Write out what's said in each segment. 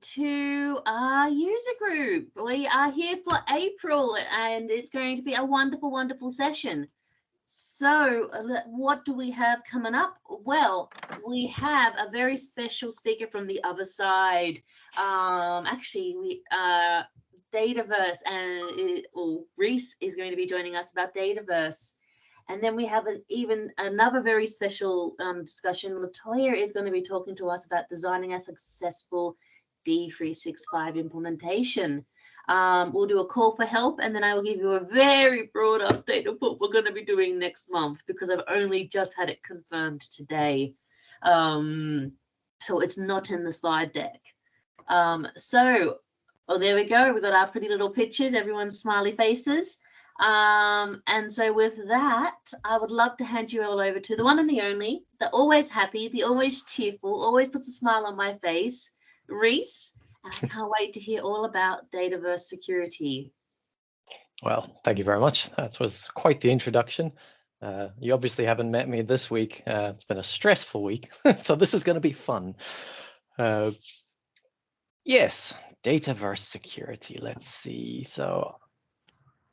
to our user group. We are here for April, and it's going to be a wonderful, wonderful session. So what do we have coming up? Well, we have a very special speaker from the other side. Actually, we Dataverse, and Reece is going to be joining us about Dataverse. And then we have another very special discussion. Latoya is going to be talking to us about designing a successful D365 implementation. We'll do a call for help, and then I will give you a very broad update of what we're going to be doing next month, because I've only just had it confirmed today. So it's not in the slide deck. There we go. We've got our pretty little pictures, everyone's smiley faces. And so with that, I would love to hand you all over to the one and the only, the always happy, the always cheerful, always puts a smile on my face, Reece. And I can't wait to hear all about Dataverse Security. Well, thank you very much. That was quite the introduction. You obviously haven't met me this week. It's been a stressful week, so this is going to be fun. Yes, Dataverse Security. Let's see. So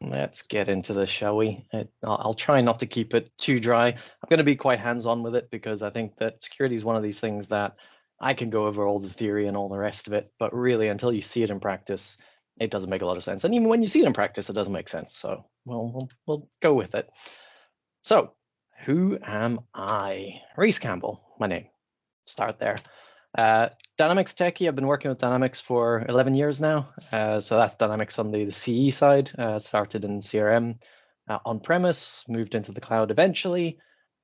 let's get into this, shall we? I'll try not to keep it too dry. I'm going to be quite hands-on with it, because I think that security is one of these things that I can go over all the theory and all the rest of it, but really until you see it in practice, it doesn't make a lot of sense. And even when you see it in practice, it doesn't make sense. So we'll go with it. So who am I? Reece Campbell, my name. Start there. Dynamics techie. I've been working with Dynamics for 11 years now. So that's Dynamics on the CE side. Started in CRM on-premise, moved into the cloud eventually.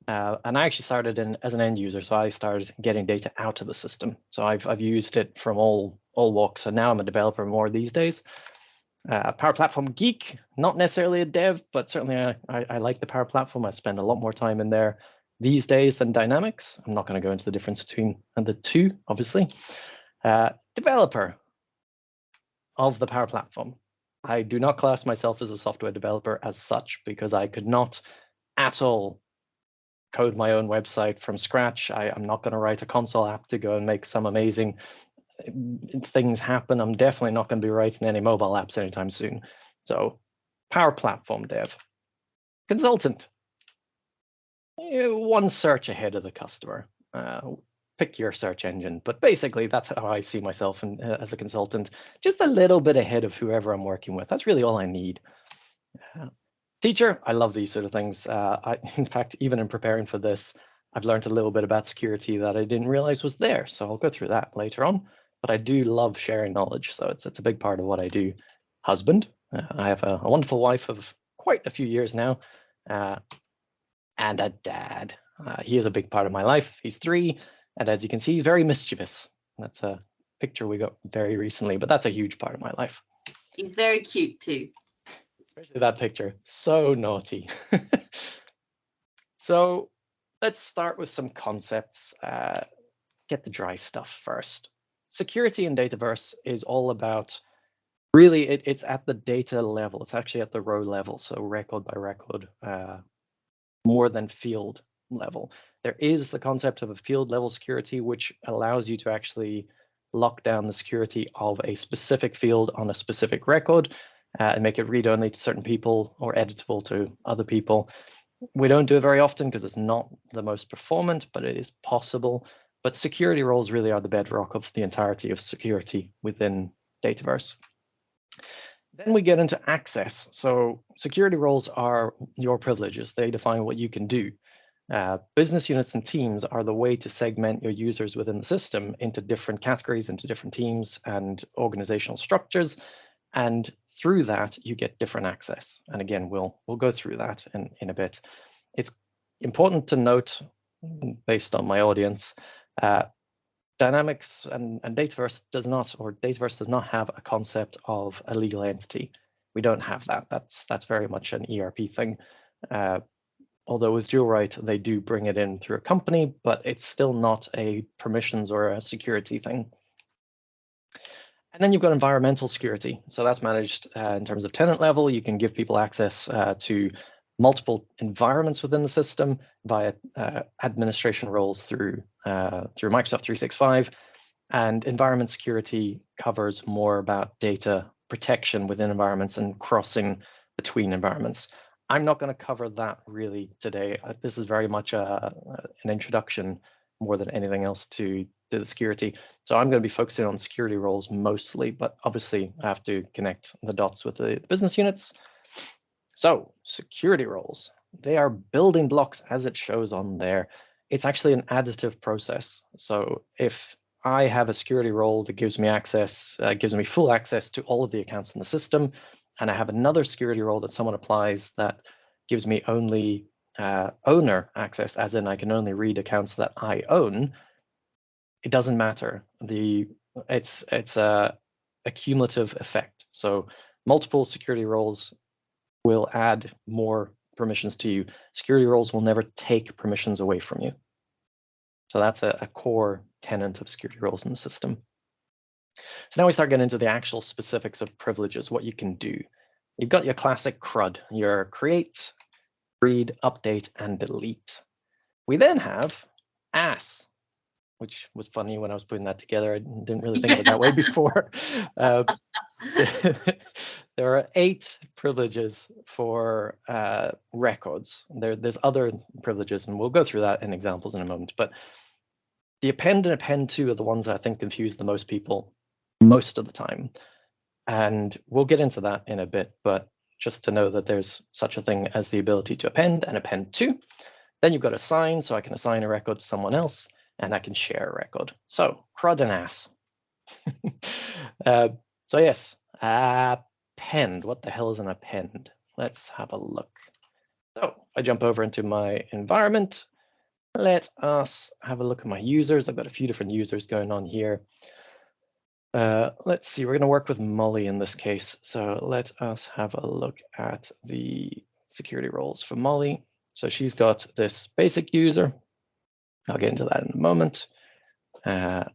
And I actually started as an end user. So I started getting data out of the system. So I've used it from all walks. And now I'm a developer more these days. Power Platform geek, not necessarily a dev, but certainly I like the Power Platform. I spend a lot more time in there these days than Dynamics. I'm not going to go into the difference between the two, obviously. Developer of the Power Platform. I do not class myself as a software developer as such, because I could not at all code my own website from scratch. I'm not going to write a console app to go and make some amazing things happen. I'm definitely not going to be writing any mobile apps anytime soon. So Power Platform dev. Consultant. One search ahead of the customer. Pick your search engine, but basically that's how I see myself as a consultant, just a little bit ahead of whoever I'm working with. That's really all I need. Teacher, I love these sort of things. In fact, even in preparing for this, I've learned a little bit about security that I didn't realize was there. So I'll go through that later on. But I do love sharing knowledge, so it's a big part of what I do. Husband, I have a wonderful wife of quite a few years now, and a dad. He is a big part of my life. He's 3, and as you can see, he's very mischievous. That's a picture we got very recently, but that's a huge part of my life. He's very cute too. Especially that picture, so naughty. So let's start with some concepts. Get the dry stuff first. Security in Dataverse is all about, really, it's at the data level. It's actually at the row level, so record by record, more than field level. There is the concept of a field level security, which allows you to actually lock down the security of a specific field on a specific record and make it read-only to certain people or editable to other people. We don't do it very often because it's not the most performant, but it is possible. But security roles really are the bedrock of the entirety of security within Dataverse. Then we get into access. So security roles are your privileges. They define what you can do. Business units and teams are the way to segment your users within the system into different categories, into different teams and organizational structures. And through that, you get different access. And again, we'll go through that in a bit. It's important to note, based on my audience, Dynamics and Dataverse does not have a concept of a legal entity. We don't have that. That's very much an ERP thing. Although with dual right, they do bring it in through a company, but it's still not a permissions or a security thing. And then you've got environmental security. So that's managed in terms of tenant level. You can give people access to multiple environments within the system via administration roles through Microsoft 365. And environment security covers more about data protection within environments and crossing between environments. I'm not going to cover that really today. This is very much an introduction more than anything else to the security. So I'm going to be focusing on security roles mostly, but obviously I have to connect the dots with the business units. So security roles, they are building blocks as it shows on there. It's actually an additive process. So if I have a security role that gives me access, gives me full access to all of the accounts in the system, and I have another security role that someone applies that gives me only owner access, as in I can only read accounts that I own, it doesn't matter. It's a cumulative effect. So multiple security roles will add more permissions to you. Security roles will never take permissions away from you. So that's a core tenet of security roles in the system. So now we start getting into the actual specifics of privileges, what you can do. You've got your classic CRUD, your create, read, update, and delete. We then have AS, which was funny when I was putting that together. I didn't really think of it that way before. There are 8 privileges for records. There's other privileges, and we'll go through that in examples in a moment. But the append and append to are the ones that I think confuse the most people most of the time. And we'll get into that in a bit, but just to know that there's such a thing as the ability to append and append to. Then you've got assign, so I can assign a record to someone else, and I can share a record. So CRUD and AS. So yes, append. What the hell is an append? Let's have a look. So I jump over into my environment. Let us have a look at my users. I've got a few different users going on here. Let's see, we're going to work with Molly in this case. So let us have a look at the security roles for Molly. So she's got this basic user. I'll get into that in a moment. And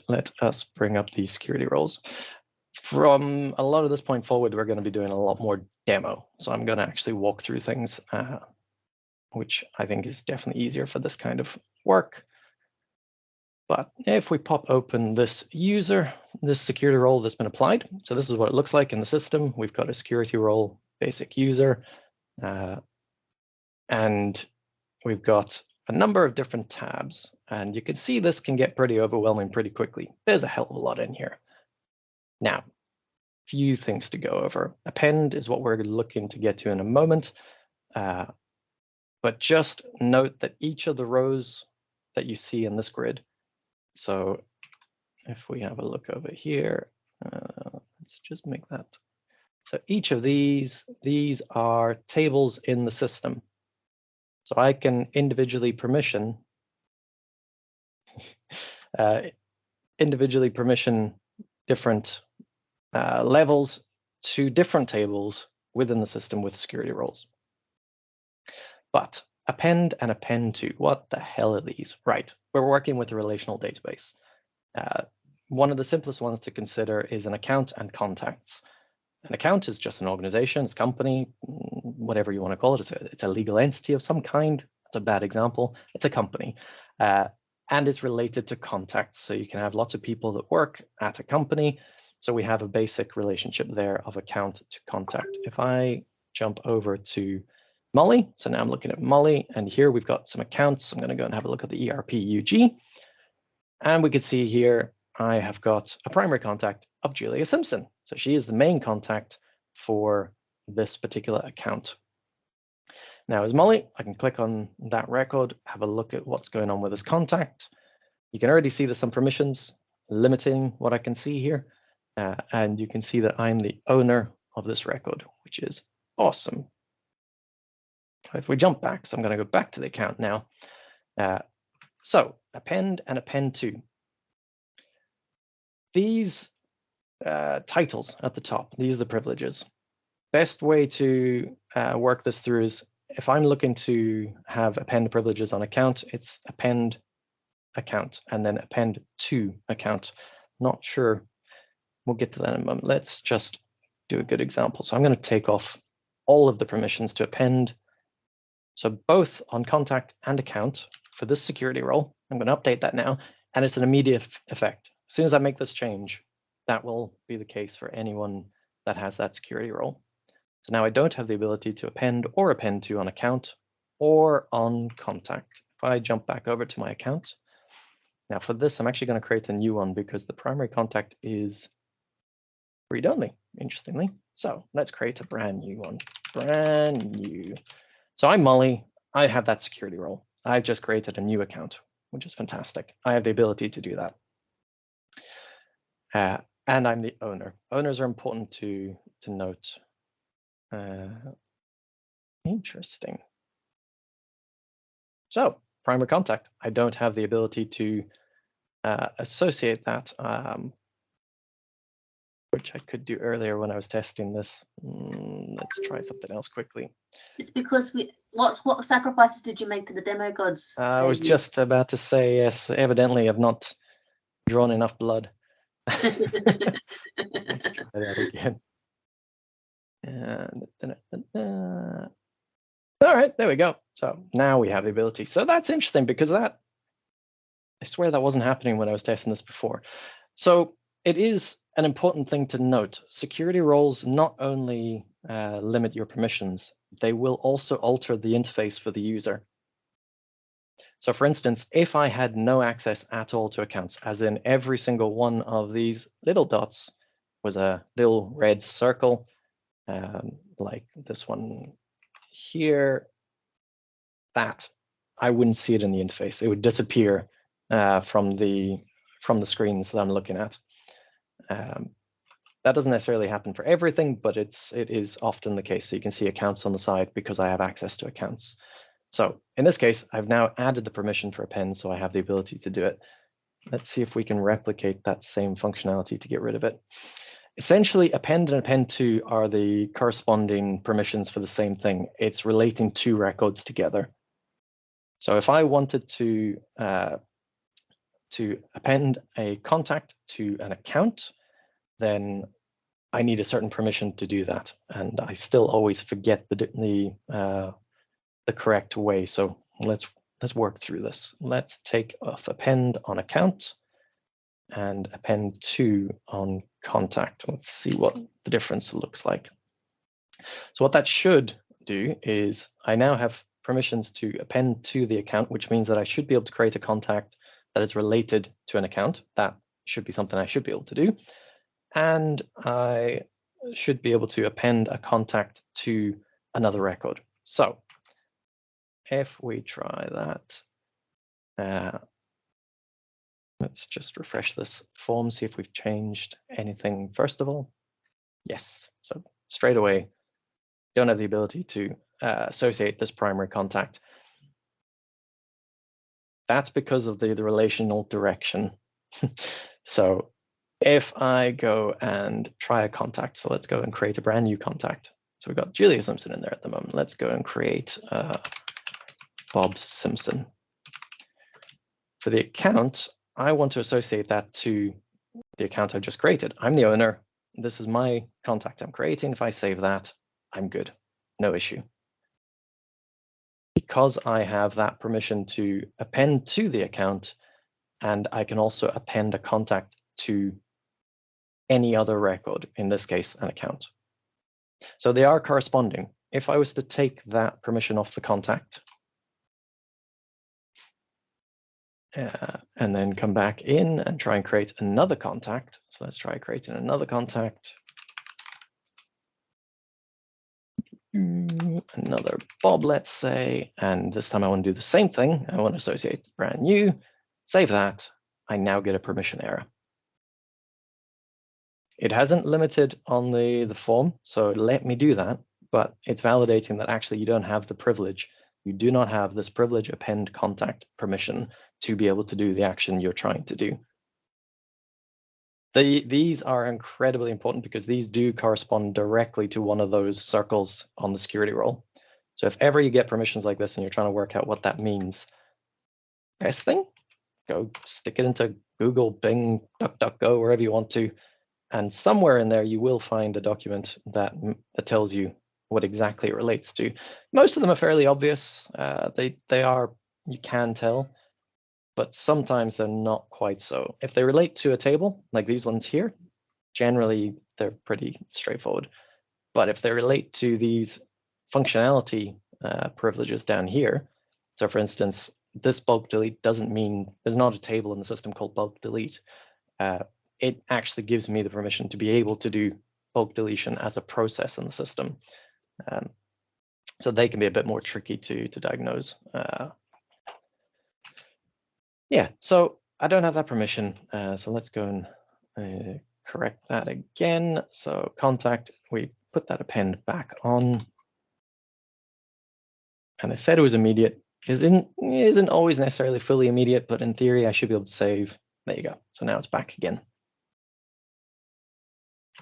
let us bring up the security roles. From a lot of this point forward, we're going to be doing a lot more demo. So I'm going to actually walk through things, which I think is definitely easier for this kind of work. But if we pop open this user, this security role that's been applied, so this is what it looks like in the system. We've got a security role, basic user, and we've got a number of different tabs. And you can see this can get pretty overwhelming pretty quickly. There's a hell of a lot in here. Now, few things to go over. Append is what we're looking to get to in a moment. But just note that each of the rows that you see in this grid, so if we have a look over here, let's just make that. So each of these are tables in the system. So I can individually permission different levels to different tables within the system with security roles. But append and append to, what the hell are these? Right, we're working with a relational database. One of the simplest ones to consider is an account and contacts. An account is just an organization, it's a company, whatever you want to call it. It's a legal entity of some kind. It's a bad example. It's a company. And it's related to contacts. So you can have lots of people that work at a company. So we have a basic relationship there of account to contact. If I jump over to Molly, so now I'm looking at Molly, and here we've got some accounts. I'm going to go and have a look at the ERP UG. And we can see here, I have got a primary contact of Julia Simpson. So she is the main contact for this particular account. Now as Molly, I can click on that record, have a look at what's going on with this contact. You can already see there's some permissions limiting what I can see here. And you can see that I'm the owner of this record, which is awesome. If we jump back, so I'm going to go back to the account now. So append and append to. These titles at the top, these are the privileges. Best way to work this through is if I'm looking to have append privileges on account, it's append account and then append to account. Not sure. We'll get to that in a moment. Let's just do a good example. So I'm going to take off all of the permissions to append. So both on contact and account for this security role, I'm going to update that now. and it's an immediate effect. As soon as I make this change, that will be the case for anyone that has that security role. So now I don't have the ability to append or append to on account or on contact. If I jump back over to my account, now for this, I'm actually going to create a new one because the primary contact is read-only, interestingly. So let's create a brand new one, brand new. So I'm Molly, I have that security role. I've just created a new account, which is fantastic. I have the ability to do that. And I'm the owner. Owners are important to note. Interesting. So primary contact, I don't have the ability to associate that, which I could do earlier when I was testing this. Let's try something else quickly. It's because what sacrifices did you make to the demo gods? I was just about to say, yes, evidently I've not drawn enough blood. Let's try that again. All right, there we go. So now we have the ability. So that's interesting because I swear that wasn't happening when I was testing this before. So it is an important thing to note. Security roles not only limit your permissions, they will also alter the interface for the user. So for instance, if I had no access at all to accounts, as in every single one of these little dots was a little red circle, like this one here, that I wouldn't see it in the interface. It would disappear from the screens that I'm looking at. That doesn't necessarily happen for everything, but it is often the case. So you can see accounts on the side because I have access to accounts. So in this case, I've now added the permission for append, so I have the ability to do it. Let's see if we can replicate that same functionality to get rid of it. Essentially, append and append to are the corresponding permissions for the same thing. It's relating two records together. So if I wanted to append a contact to an account, then I need a certain permission to do that, and I still always forget the correct way. So let's work through this. Let's take off append on account and append to on contact. Let's see what the difference looks like. So what that should do is I now have permissions to append to the account, which means that I should be able to create a contact that is related to an account. That should be something I should be able to do. And I should be able to append a contact to another record. So if we try that, let's just refresh this form, see if we've changed anything first of all. Yes, so straight away, don't have the ability to associate this primary contact. That's because of the relational direction. So if I go and try a contact, so let's go and create a brand new contact. So we've got Julia Simpson in there at the moment. Let's go and create Bob Simpson. For the account, I want to associate that to the account I just created. I'm the owner. This is my contact I'm creating. If I save that, I'm good. No issue. Because I have that permission to append to the account, and I can also append a contact to any other record, in this case, an account. So they are corresponding. If I was to take that permission off the contact, and then come back in and try and create another contact. So let's try creating another contact. Another Bob, let's say, and this time I want to do the same thing. I want to associate brand new, save that. I now get a permission error. It hasn't limited on the form, so let me do that, but it's validating that actually you don't have the privilege. You do not have this privilege append contact permission to be able to do the action you're trying to do. These are incredibly important because these do correspond directly to one of those circles on the security role. So if ever you get permissions like this and you're trying to work out what that means, best thing, go stick it into Google, Bing, DuckDuckGo, wherever you want to. And somewhere in there, you will find a document that tells you what exactly it relates to. Most of them are fairly obvious. They are, you can tell. but sometimes they're not quite so. If they relate to a table, like these ones here, generally they're pretty straightforward. But if they relate to these functionality privileges down here, so for instance, this bulk delete doesn't mean there's not a table in the system called bulk delete. It actually gives me the permission to be able to do bulk deletion as a process in the system. So they can be a bit more tricky to diagnose. Yeah, so I don't have that permission. So let's go and correct that again. So contact, we put that append back on. And I said it was immediate. Isn't always necessarily fully immediate, but in theory, I should be able to save. There you go. So now it's back again.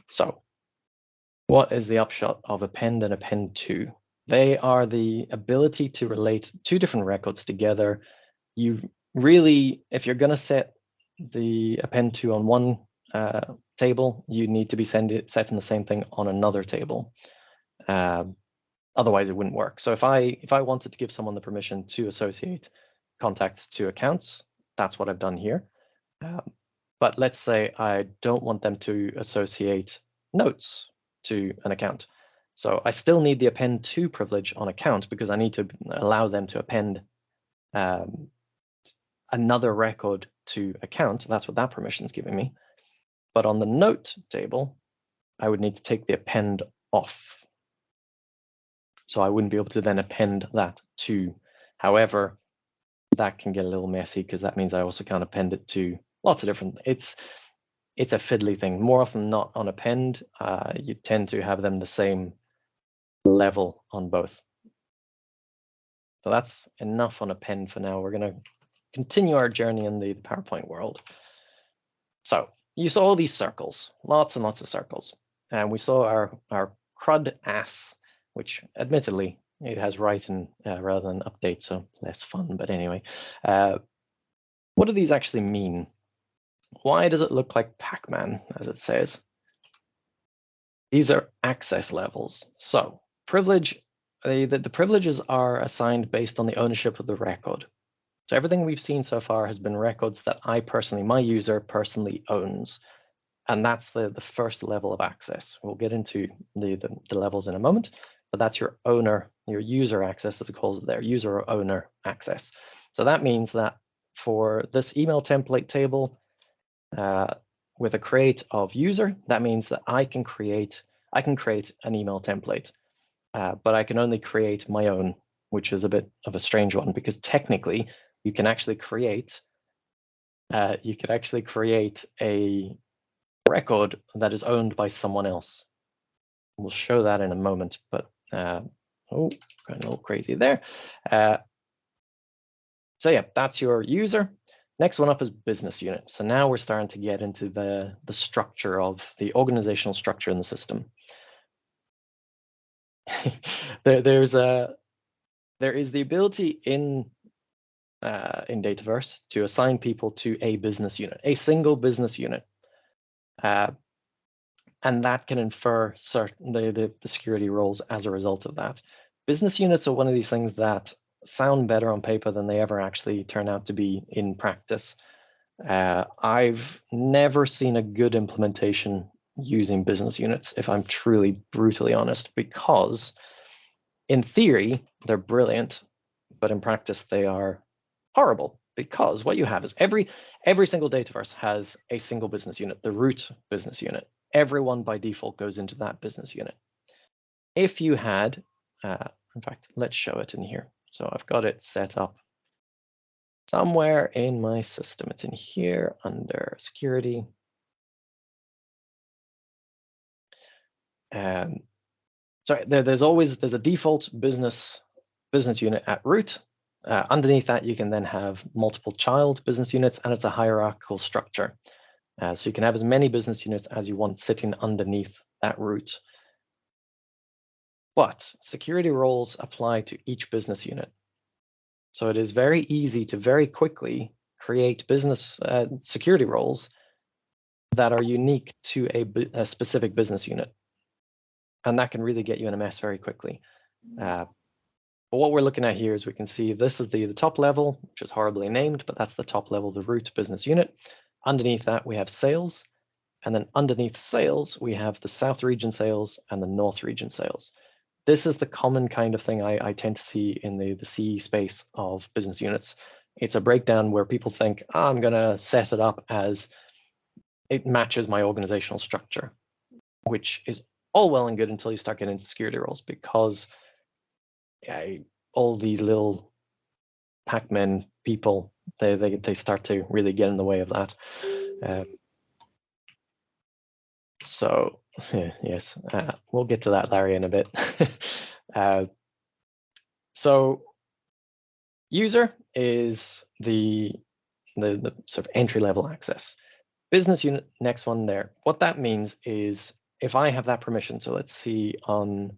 So what is the upshot of append and append to? They are the ability to relate two different records together. You really, if you're going to set the append to on one table, you need to be setting the same thing on another table. Otherwise, it wouldn't work. So if I wanted to give someone the permission to associate contacts to accounts, that's what I've done here. But let's say I don't want them to associate notes to an account. So I still need the append to privilege on account because I need to allow them to append another record to account. That's what that permission is giving me. But on the note table, I would need to take the append off. So I wouldn't be able to then append that to. However, that can get a little messy because that means I also can't append it to lots of different. It's a fiddly thing. More often than not on append, you tend to have them the same level on both. So that's enough on append for now. We're going to continue our journey in the PowerPoint world. So you saw all these circles, lots and lots of circles. And we saw our CRUD AS, which admittedly it has write-in rather than update, so less fun. But anyway, what do these actually mean? Why does it look like Pac-Man, as it says? These are access levels. So privilege, the privileges are assigned based on the ownership of the record. So everything we've seen so far has been records that my user personally owns. And that's the first level of access. We'll get into the levels in a moment, but that's your user access, as it calls it there, user or owner access. So that means that for this email template table, with a create of user, that means that I can create an email template, but I can only create my own, which is a bit of a strange one because technically you can actually create a record that is owned by someone else. We'll show that in a moment, but going a little crazy there. So yeah, that's your user. Next one up is business unit. So now we're starting to get into the structure of the organizational structure in the system. There is the ability in Dataverse to assign people to a business unit, a single business unit. And that can infer certain the security roles as a result of that. Business units are one of these things that sound better on paper than they ever actually turn out to be in practice. I've never seen a good implementation using business units, if I'm truly brutally honest, because in theory, they're brilliant, but in practice, they are horrible. Because what you have is every single Dataverse has a single business unit, the root business unit. Everyone by default goes into that business unit. If you had, in fact, let's show it in here. So I've got it set up somewhere in my system. It's in here under security. So there's a default business unit at root. Underneath that, you can then have multiple child business units, and it's a hierarchical structure. So you can have as many business units as you want sitting underneath that root. But security roles apply to each business unit. So it is very easy to very quickly create business security roles that are unique to a specific business unit. And that can really get you in a mess very quickly. But what we're looking at here is we can see this is the top level, which is horribly named, but that's the top level, the root business unit. Underneath that, we have sales. And then underneath sales, we have the South region sales and the North region sales. This is the common kind of thing I tend to see in the CE space of business units. It's a breakdown where people think, oh, I'm going to set it up as it matches my organizational structure, which is all well and good until you start getting into security roles, because all these little Pac-Man people, they start to really get in the way of that. So yes, we'll get to that, Larry, in a bit. So user is the sort of entry-level access. Business unit, next one there. What that means is if I have that permission, so let's see on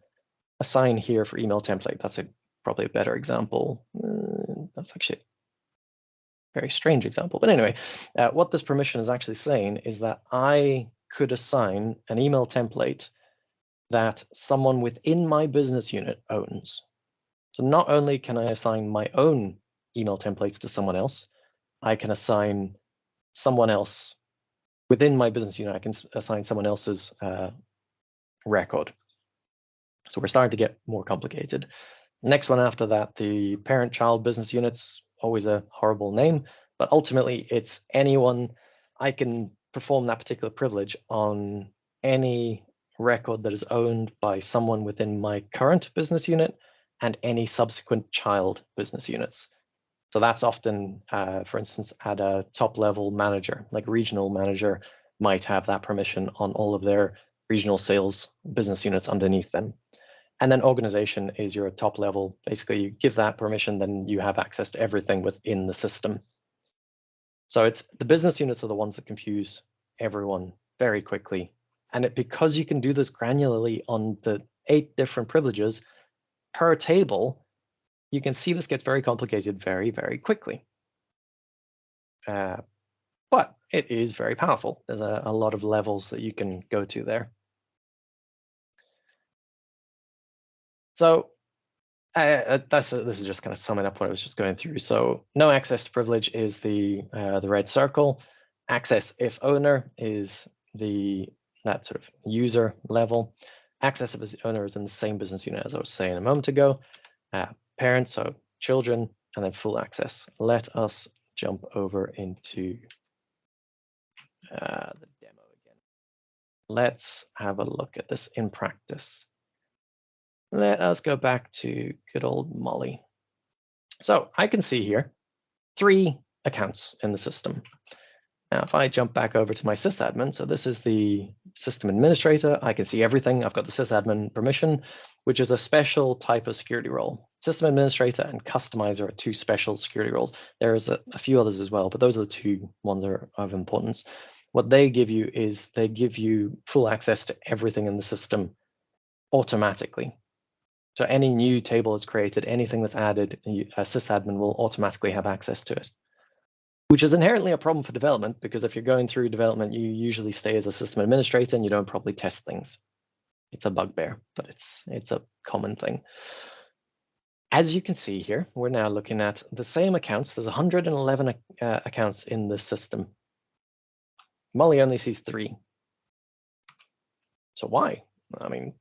assign here for email template, that's probably a better example. That's actually a very strange example. But anyway, what this permission is actually saying is that I could assign an email template that someone within my business unit owns. So not only can I assign my own email templates to someone else, I can assign someone else within my business unit, I can assign someone else's record. So we're starting to get more complicated. Next one after that, the parent-child business units, always a horrible name, but ultimately it's anyone. I can perform that particular privilege on any record that is owned by someone within my current business unit and any subsequent child business units. So that's often, for instance, at a top level manager, like a regional manager might have that permission on all of their regional sales business units underneath them. And then organization is your top level. Basically, you give that permission, then you have access to everything within the system. So it's the business units are the ones that confuse everyone very quickly. And because you can do this granularly on the 8 different privileges per table, you can see this gets very complicated very, very quickly. But it is very powerful. There's a lot of levels that you can go to there. So this is just kind of summing up what I was just going through. So no access to privilege is the red circle. Access if owner is that sort of user level. Access if owner is in the same business unit as I was saying a moment ago. Parents, so children, and then full access. Let us jump over into the demo again. Let's have a look at this in practice. Let us go back to good old Molly. So I can see here 3 accounts in the system. Now, if I jump back over to my sysadmin, so this is the system administrator, I can see everything. I've got the sysadmin permission, which is a special type of security role. System administrator and customizer are 2 special security roles. There's a few others as well, but those are the 2 ones that are of importance. What they give you is they give you full access to everything in the system automatically. So any new table is created, anything that's added, a sysadmin will automatically have access to it, which is inherently a problem for development, because if you're going through development, you usually stay as a system administrator and you don't probably test things. It's a bugbear, but it's a common thing. As you can see here, we're now looking at the same accounts. There's 111 accounts in the system. Molly only sees 3. So why? I mean,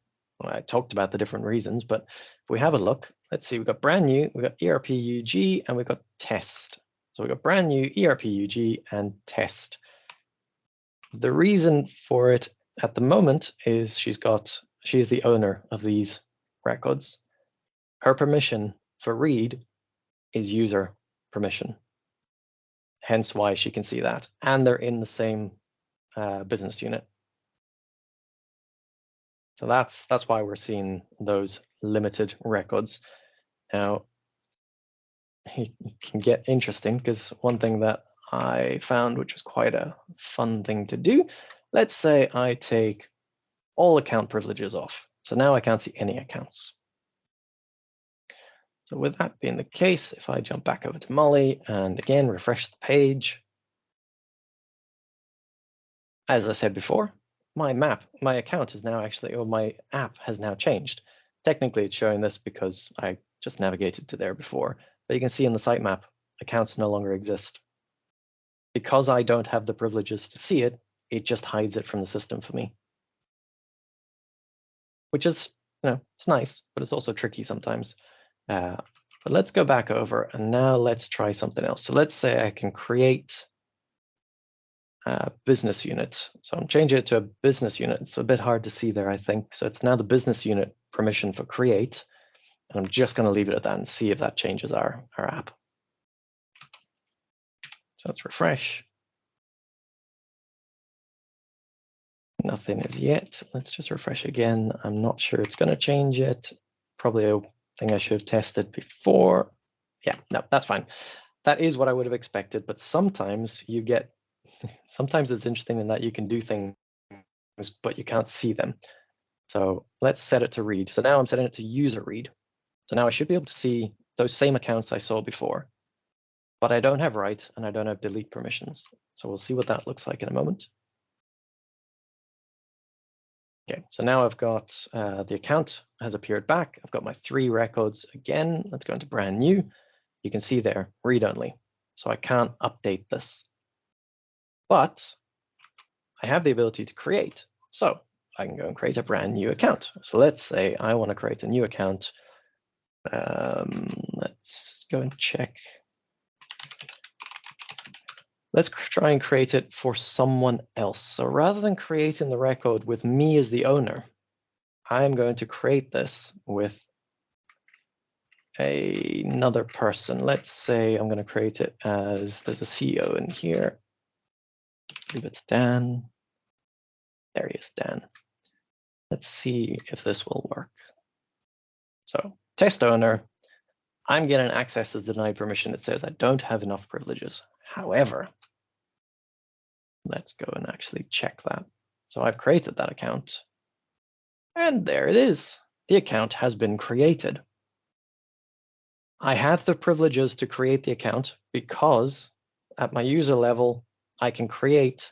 I talked about the different reasons, but if we have a look, let's see, we've got brand new, we've got ERP UG, and we've got test. So we've got brand new ERP UG and test. The reason for it at the moment is she is the owner of these records. Her permission for read is user permission. Hence why she can see that. And they're in the same business unit. So that's why we're seeing those limited records. Now, it can get interesting, because one thing that I found, which was quite a fun thing to do, let's say I take all account privileges off. So now I can't see any accounts. So with that being the case, if I jump back over to Molly and again refresh the page, as I said before, my account is now actually, or my app has now changed. Technically, it's showing this because I just navigated to there before. But you can see in the sitemap, accounts no longer exist. Because I don't have the privileges to see it, it just hides it from the system for me. Which is, it's nice, but it's also tricky sometimes. But let's go back over, and now let's try something else. So let's say I can create a business unit. So I'm changing it to a business unit. It's a bit hard to see there, I think. So it's now the business unit permission for create. And I'm just going to leave it at that and see if that changes our app. So let's refresh. Nothing is yet. Let's just refresh again. I'm not sure it's going to change it. Probably a thing I should have tested before. Yeah, no, that's fine. That is what I would have expected. But sometimes you get, sometimes it's interesting in that you can do things, but you can't see them. So let's set it to read. So now I'm setting it to user read. So now I should be able to see those same accounts I saw before, but I don't have write and I don't have delete permissions. So we'll see what that looks like in a moment. Okay, so now I've got the account has appeared back. I've got my 3 records again. Let's go into brand new. You can see there, read only. So I can't update this. But I have the ability to create. So I can go and create a brand new account. So let's say I want to create a new account. Let's go and check. Let's try and create it for someone else. So rather than creating the record with me as the owner, I'm going to create this with another person. Let's say I'm going to create it as there's a CEO in here. I believe it's Dan. There he is, Dan. Let's see if this will work. So test owner, I'm getting access as denied permission. It says I don't have enough privileges. However, let's go and actually check that. So I've created that account. And there it is. The account has been created. I have the privileges to create the account because at my user level, I can create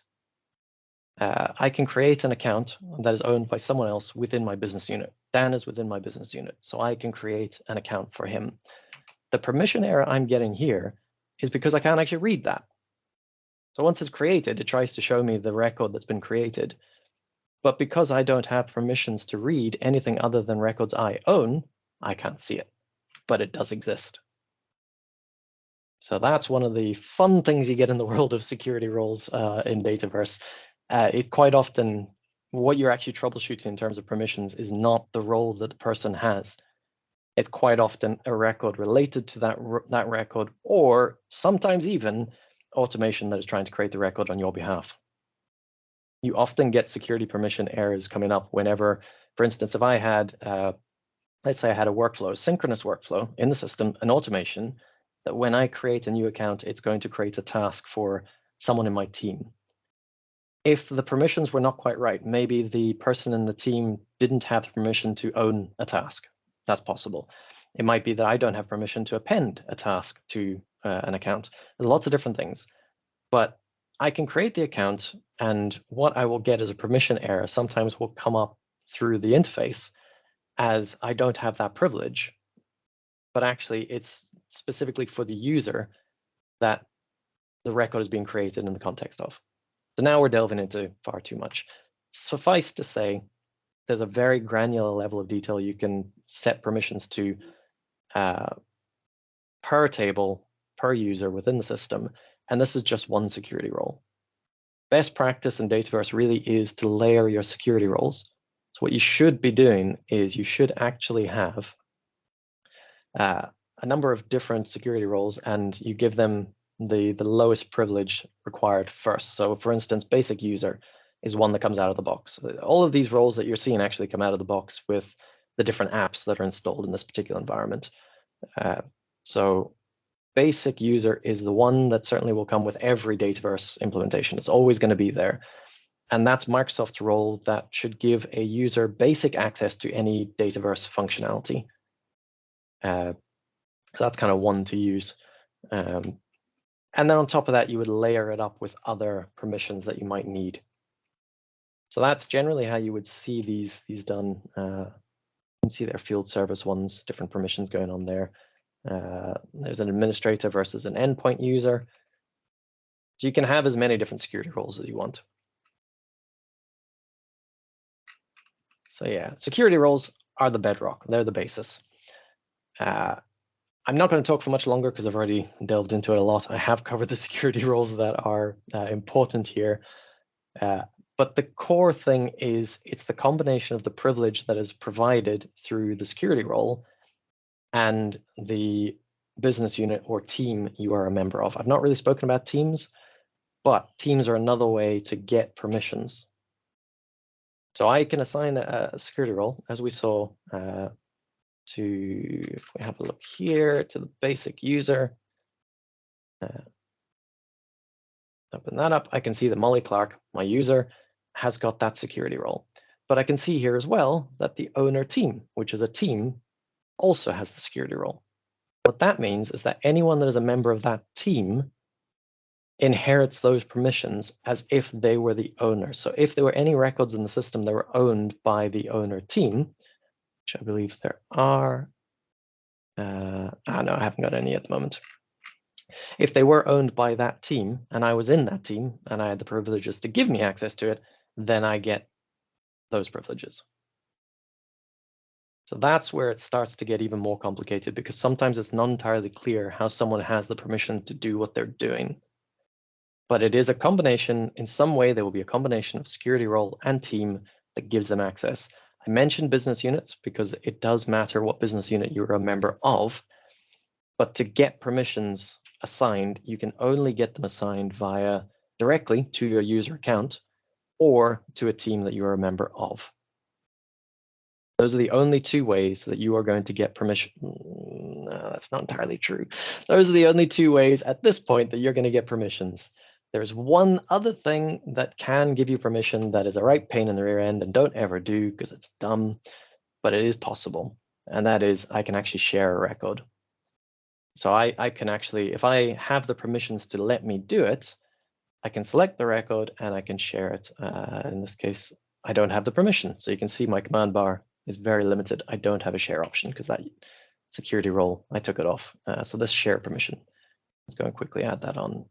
an account that is owned by someone else within my business unit. Dan is within my business unit, so I can create an account for him. The permission error I'm getting here is because I can't actually read that. So once it's created, it tries to show me the record that's been created. But because I don't have permissions to read anything other than records I own, I can't see it, but it does exist. So that's one of the fun things you get in the world of security roles in Dataverse. It quite often, what you're actually troubleshooting in terms of permissions is not the role that the person has. It's quite often a record related to that record, or sometimes even automation that is trying to create the record on your behalf. You often get security permission errors coming up whenever, for instance, if I had, let's say I had a workflow, a synchronous workflow in the system, an automation, that when I create a new account, it's going to create a task for someone in my team. If the permissions were not quite right, maybe the person in the team didn't have the permission to own a task. That's possible. It might be that I don't have permission to append a task to an account. There's lots of different things, but I can create the account, and what I will get as a permission error sometimes will come up through the interface as I don't have that privilege, but actually it's specifically for the user that the record is being created in the context of. So now we're delving into far too much. Suffice to say, there's a very granular level of detail you can set permissions to per table, per user within the system, and this is just one security role. Best practice in Dataverse really is to layer your security roles. So what you should be doing is you should actually have a number of different security roles, and you give them the lowest privilege required first. So for instance, basic user is one that comes out of the box. All of these roles that you're seeing actually come out of the box with the different apps that are installed in this particular environment. So basic user is the one that certainly will come with every Dataverse implementation. It's always going to be there. And that's Microsoft's role that should give a user basic access to any Dataverse functionality. That's kind of one to use. And then on top of that, you would layer it up with other permissions that you might need. So that's generally how you would see these done You can see there field service ones, different permissions going on there. There's an administrator versus an endpoint user. So you can have as many different security roles as you want. So yeah, security roles are the bedrock. They're the basis. I'm not going to talk for much longer because I've already delved into it a lot. I have covered the security roles that are important here. But the core thing is it's the combination of the privilege that is provided through the security role and the business unit or team you are a member of. I've not really spoken about teams, but teams are another way to get permissions. So I can assign a security role, as we saw, if we have a look here, to the basic user. Open that up, I can see that Molly Clark, my user, has got that security role. But I can see here as well that the owner team, which is a team, also has the security role. What that means is that anyone that is a member of that team inherits those permissions as if they were the owner. So if there were any records in the system that were owned by the owner team, which I believe there are, no, I haven't got any at the moment. If they were owned by that team and I was in that team and I had the privileges to give me access to it, then I get those privileges. So that's where it starts to get even more complicated, because sometimes it's not entirely clear how someone has the permission to do what they're doing. But it is a combination. In some way, there will be a combination of security role and team that gives them access. I mentioned business units because it does matter what business unit you're a member of. But to get permissions assigned, you can only get them assigned via directly to your user account or to a team that you're a member of. Those are the only two ways that you are going to get permission. No, that's not entirely true. Those are the only two ways at this point that you're going to get permissions. There's one other thing that can give you permission that is a right pain in the rear end and don't ever do because it's dumb, but it is possible. And that is I can actually share a record. So I can actually, if I have the permissions to let me do it, I can select the record and I can share it. In this case, I don't have the permission. So you can see my command bar is very limited. I don't have a share option because that security role, I took it off. So this share permission, let's go and quickly add that on.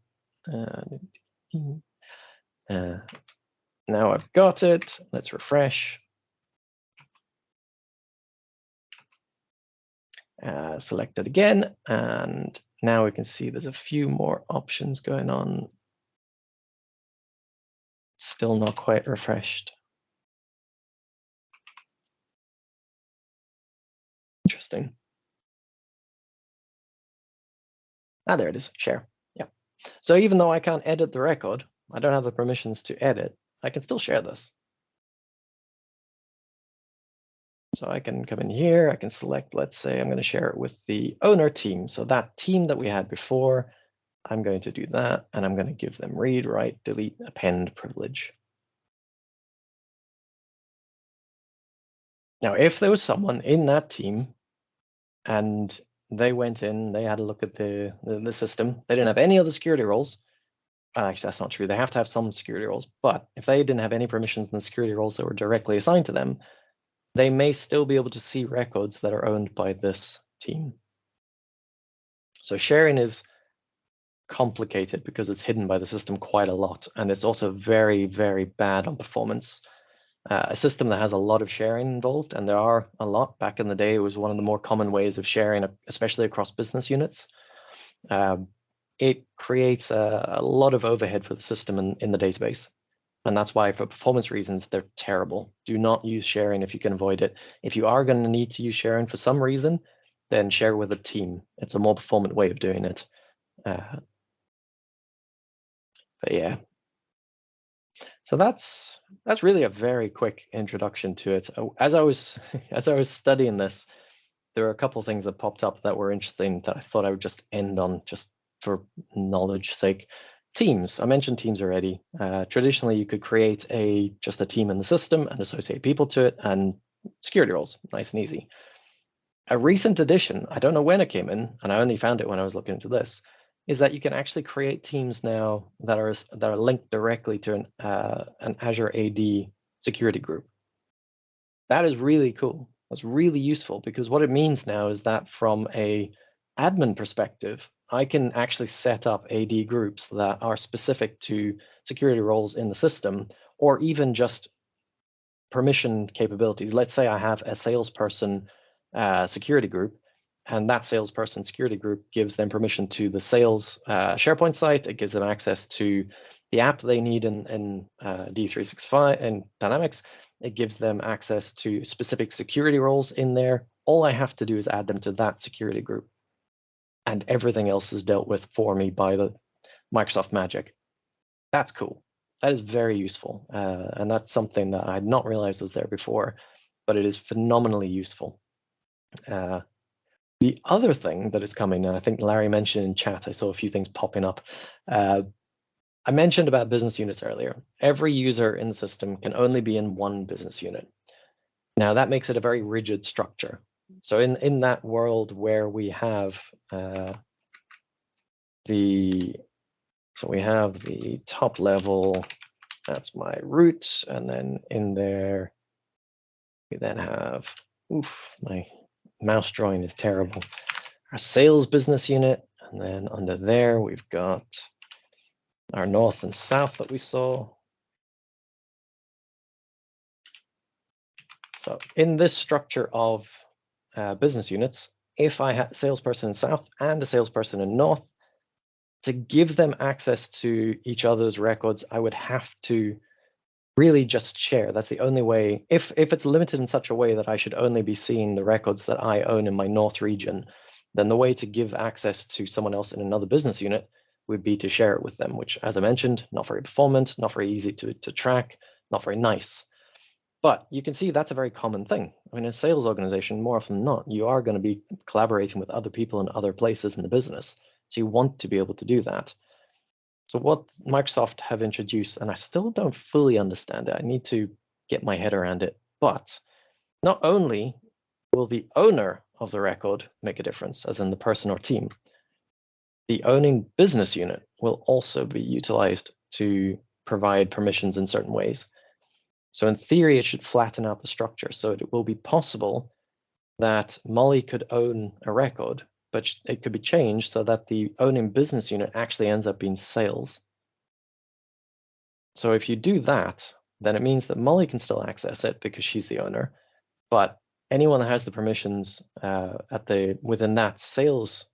Now I've got it. Let's refresh. Select it again. And now we can see there's a few more options going on. Still not quite refreshed. Interesting. There it is, share. Yeah. So even though I can't edit the record, I don't have the permissions to edit, I can still share this. So I can come in here, I can select, let's say I'm going to share it with the owner team. So that team that we had before, I'm going to do that, and I'm going to give them read, write, delete, append privilege. Now, if there was someone in that team and they went in, they had a look at the system, they didn't have any other security roles. Actually, that's not true. They have to have some security roles, but if they didn't have any permissions in the security roles that were directly assigned to them, they may still be able to see records that are owned by this team. So sharing is complicated because it's hidden by the system quite a lot, and it's also very, very bad on performance. A system that has a lot of sharing involved, and there are a lot. Back in the day, it was one of the more common ways of sharing, especially across business units. It creates a lot of overhead for the system in the database. And that's why, for performance reasons, they're terrible. Do not use sharing if you can avoid it. If you are going to need to use sharing for some reason, then share with a team. It's a more performant way of doing it. But yeah. So that's really a very quick introduction to it. As I was studying this, there were a couple of things that popped up that were interesting that I thought I would just end on, just for knowledge's sake. Teams. I mentioned teams already. Traditionally, you could create just a team in the system and associate people to it, and security roles, nice and easy. A recent addition, I don't know when it came in, and I only found it when I was looking into this, is that you can actually create teams now that are linked directly to an Azure AD security group. That is really cool. That's really useful, because what it means now is that from a admin perspective, I can actually set up AD groups that are specific to security roles in the system, or even just permission capabilities. Let's say I have a salesperson security group, and that salesperson security group gives them permission to the sales SharePoint site. It gives them access to the app they need in D365 and Dynamics. It gives them access to specific security roles in there. All I have to do is add them to that security group, and everything else is dealt with for me by the Microsoft magic. That's cool. That is very useful. And that's something that I had not realized was there before, but it is phenomenally useful. The other thing that is coming, and I think Larry mentioned in chat, I saw a few things popping up. I mentioned about business units earlier. Every user in the system can only be in one business unit. Now that makes it a very rigid structure. So in that world where we have we have the top level, that's my root, and then in there we then have, my mouse drawing is terrible, our sales business unit, and then under there we've got our north and south that we saw. So in this structure of business units, if I had a salesperson in south and a salesperson in north, to give them access to each other's records, I would have to really just share. That's the only way. If it's limited in such a way that I should only be seeing the records that I own in my north region, then the way to give access to someone else in another business unit would be to share it with them, which, as I mentioned, not very performant, not very easy to track, not very nice. But you can see that's a very common thing. I mean, in a sales organization, more often than not, you are going to be collaborating with other people in other places in the business. So you want to be able to do that. So what Microsoft have introduced, and I still don't fully understand it, I need to get my head around it, but not only will the owner of the record make a difference, as in the person or team, the owning business unit will also be utilized to provide permissions in certain ways. So in theory, it should flatten out the structure. So it will be possible that Molly could own a record, but it could be changed so that the owning business unit actually ends up being sales. So if you do that, then it means that Molly can still access it because she's the owner, but anyone that has the permissions within that sales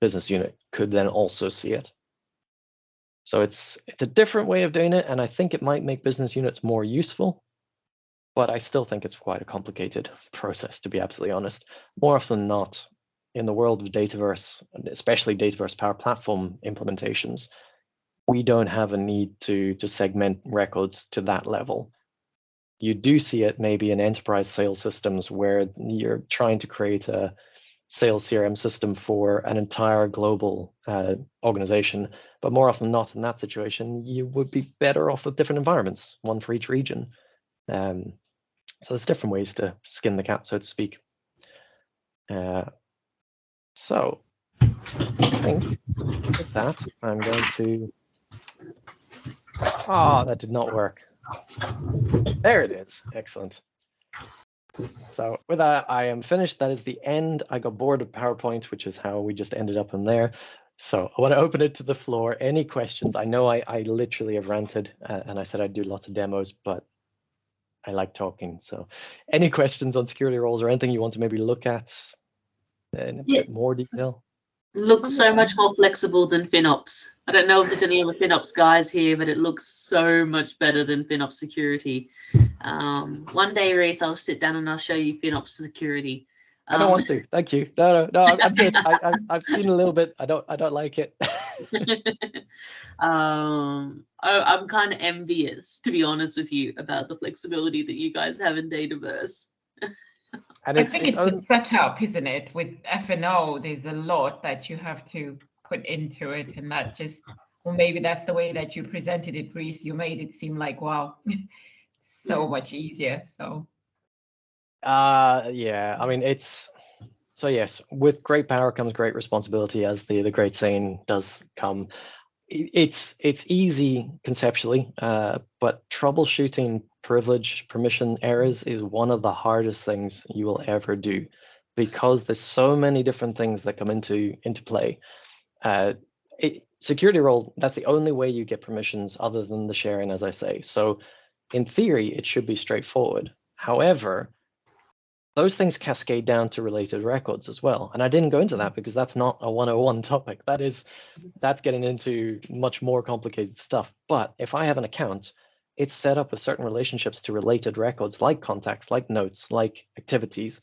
business unit could then also see it. So it's a different way of doing it, and I think it might make business units more useful, but I still think it's quite a complicated process, to be absolutely honest. More often than not, in the world of Dataverse, especially Dataverse Power Platform implementations, we don't have a need to segment records to that level. You do see it maybe in enterprise sales systems where you're trying to create a sales CRM system for an entire global organization, but more often than not in that situation, you would be better off with different environments, one for each region. So there's different ways to skin the cat, so to speak. So I think with that, I'm going to, that did not work. There it is, excellent. So with that, I am finished. That is the end. I got bored of PowerPoint, which is how we just ended up in there. So I want to open it to the floor. Any questions? I know I literally have ranted and I said I'd do lots of demos, but I like talking. So any questions on security roles or anything you want to maybe look at in a bit more detail? Looks so much more flexible than FinOps. I don't know if there's any other FinOps guys here, but it looks so much better than FinOps security. One day, Reece, I'll sit down and I'll show you FinOps security. I don't want to. Thank you. No, I'm good. I've seen a little bit. I don't like it. I'm kind of envious, to be honest with you, about the flexibility that you guys have in Dataverse. And I think it's the setup, isn't it? With F&O, there's a lot that you have to put into it, and that just, well, maybe that's the way that you presented it, Reece. You made it seem like, wow, so much easier. So yeah, I mean, so yes, with great power comes great responsibility, as the great saying does come. It's easy conceptually, but troubleshooting permission errors is one of the hardest things you will ever do, because there's so many different things that come into play. Security role, that's the only way you get permissions other than the sharing, as I say. So in theory, it should be straightforward. However, those things cascade down to related records as well. And I didn't go into that because that's not a 101 topic. That's getting into much more complicated stuff. But if I have an account, it's set up with certain relationships to related records like contacts, like notes, like activities,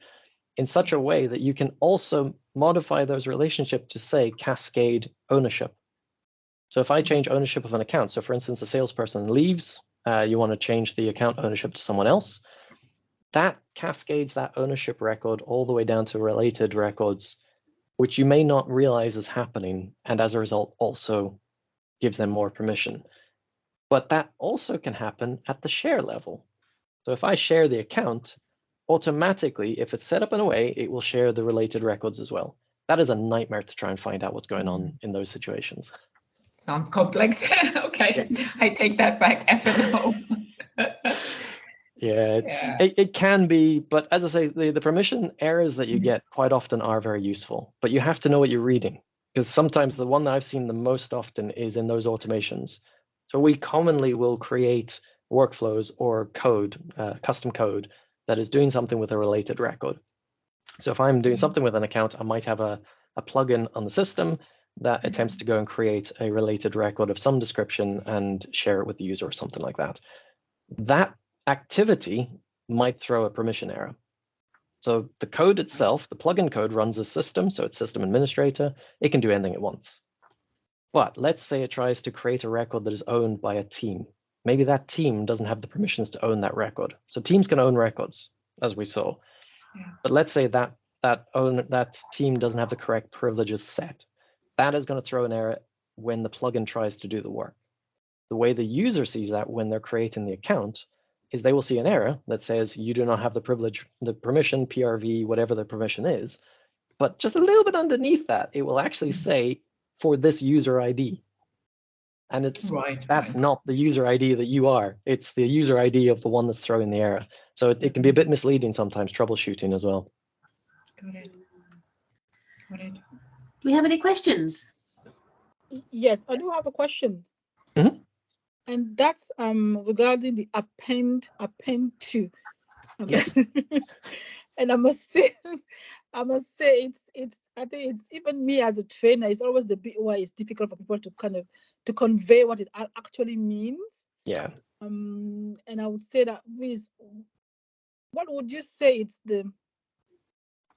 in such a way that you can also modify those relationships to say cascade ownership. So if I change ownership of an account, so for instance, a salesperson leaves, you want to change the account ownership to someone else, that cascades that ownership record all the way down to related records, which you may not realize is happening, and as a result also gives them more permission. But that also can happen at the share level. So if I share the account, automatically, if it's set up in a way, it will share the related records as well. That is a nightmare to try and find out what's going on in those situations. Sounds complex. Okay, I take that back. F&O. Yeah, it can be, but as I say, the permission errors that you get quite often are very useful, but you have to know what you're reading, because sometimes the one that I've seen the most often is in those automations. So we commonly will create workflows or code, custom code, that is doing something with a related record. So if I'm doing something with an account, I might have a plugin on the system that attempts to go and create a related record of some description and share it with the user or something like that. That activity might throw a permission error. So the code itself, the plugin code, runs a system, so it's system administrator. It can do anything it wants. But let's say it tries to create a record that is owned by a team. Maybe that team doesn't have the permissions to own that record. So teams can own records, as we saw. But let's say that team doesn't have the correct privileges set. That is going to throw an error when the plugin tries to do the work. The way the user sees that when they're creating the account is they will see an error that says you do not have the privilege, the permission, PRV, whatever the permission is. But just a little bit underneath that, it will actually say for this user ID. And that's not the user ID that you are. It's the user ID of the one that's throwing the error. So it can be a bit misleading sometimes, troubleshooting as well. Got it. Do we have any questions? Yes, I do have a question. Mm-hmm. And that's regarding the Append 2. Yes. And I must say it's I think it's even me as a trainer, it's always the bit where it's difficult for people to kind of to convey what it actually means. Yeah. And I would say that Reece, what would you say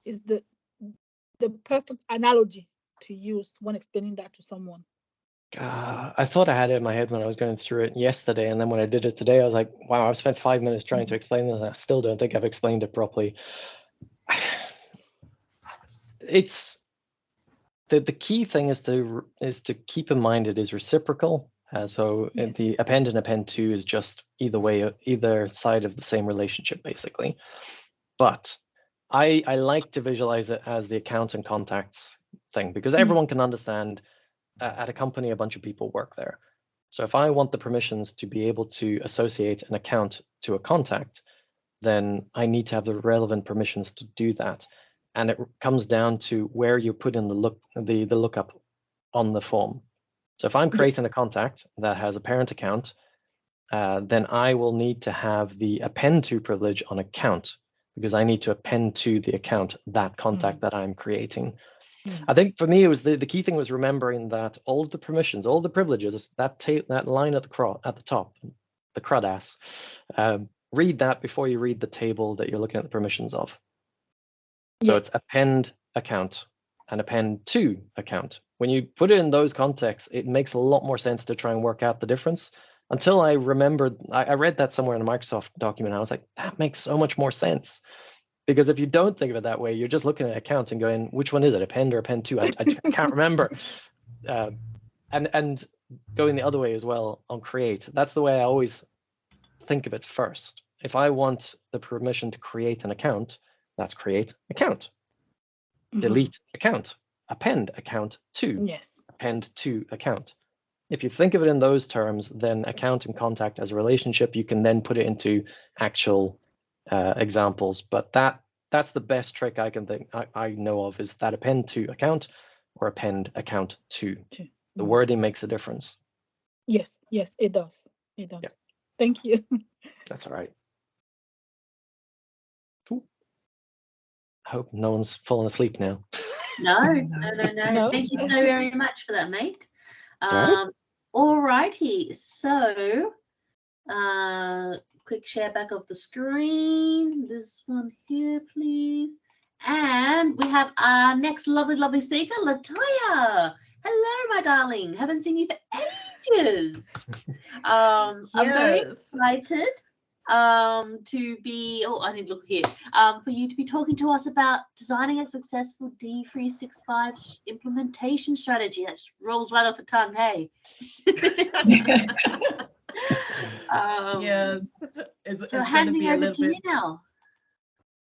is the perfect analogy to use when explaining that to someone? I thought I had it in my head when I was going through it yesterday, and then when I did it today, I was like, wow, I've spent 5 minutes trying to explain this, and I still don't think I've explained it properly. It's the key thing is to keep in mind it is reciprocal. So yes. The append and append 2 is just either side of the same relationship, basically. But I like to visualize it as the account and contacts thing, because everyone can understand. At a company, a bunch of people work there. So if I want the permissions to be able to associate an account to a contact, then I need to have the relevant permissions to do that. And it comes down to where you put in the lookup on the form. So if I'm creating a contact that has a parent account, then I will need to have the append to privilege on account, because I need to append to the account that contact that I'm creating. I think for me, it was the key thing was remembering that all of the permissions, all the privileges, that line at the top, the CRUD ass, read that before you read the table that you're looking at the permissions of. So it's append account and append to account. When you put it in those contexts, it makes a lot more sense to try and work out the difference. Until I remembered, I read that somewhere in a Microsoft document. I was like, that makes so much more sense. Because if you don't think of it that way, you're just looking at account and going, which one is it, append or append to? I can't remember. And going the other way as well on create. That's the way I always think of it first. If I want the permission to create an account, that's create account. Delete account. Append account to. Yes. Append to account. if you think of it in those terms, then account and contact as a relationship, you can then put it into actual examples. But that's the best trick I can think I know of, is that append to account or append account to. The wording makes a difference. Yes, yes, it does. It does. Yep. Thank you. That's all right. Cool. I hope no one's fallen asleep now. No. No. Thank you so very much for that, mate. All Alrighty, so quick share back of the screen. This one here, please. And we have our next lovely speaker, Latoya. Hello, my darling. Haven't seen you for ages. I'm very excited to be, I need to look here, for you to be talking to us about designing a successful D365 implementation strategy. That just rolls right off the tongue, hey? Yes. So handing over to you now.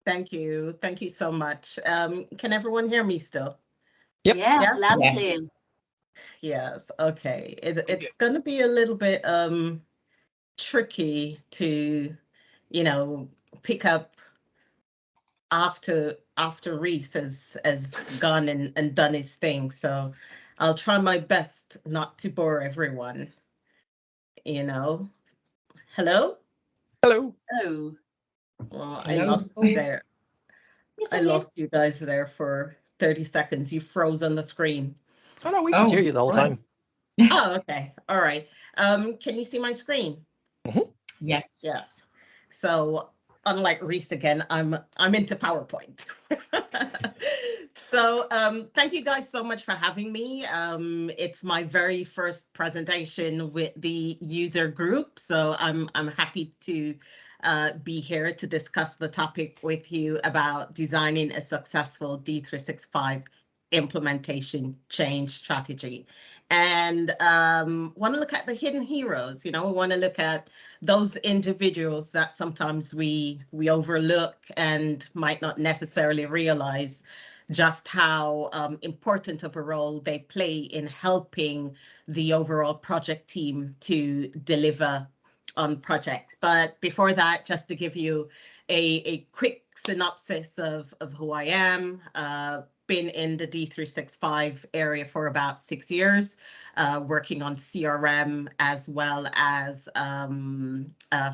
Thank you. Thank you so much. Can everyone hear me still? Yep. Yes, loud and clear. Yes. Okay. It's going to be a little bit tricky to, pick up after Reece has gone and done his thing. So I'll try my best not to bore everyone. Hello? Hello. Oh. Well, I lost you there. Yes, I lost you guys there for 30 seconds. You froze on the screen. Oh, no, we can hear you the whole time. Oh, okay. All right. Can you see my screen? Yes. Yes. So unlike Reece again, I'm into PowerPoint. So thank you guys so much for having me. It's my very first presentation with the user group, so I'm happy to be here to discuss the topic with you about designing a successful D365 implementation change strategy. And want to look at the hidden heroes. We want to look at those individuals that sometimes we overlook and might not necessarily realize just how important of a role they play in helping the overall project team to deliver on projects. But before that, just to give you a quick synopsis of who I am, been in the D365 area for about 6 years, working on CRM as well as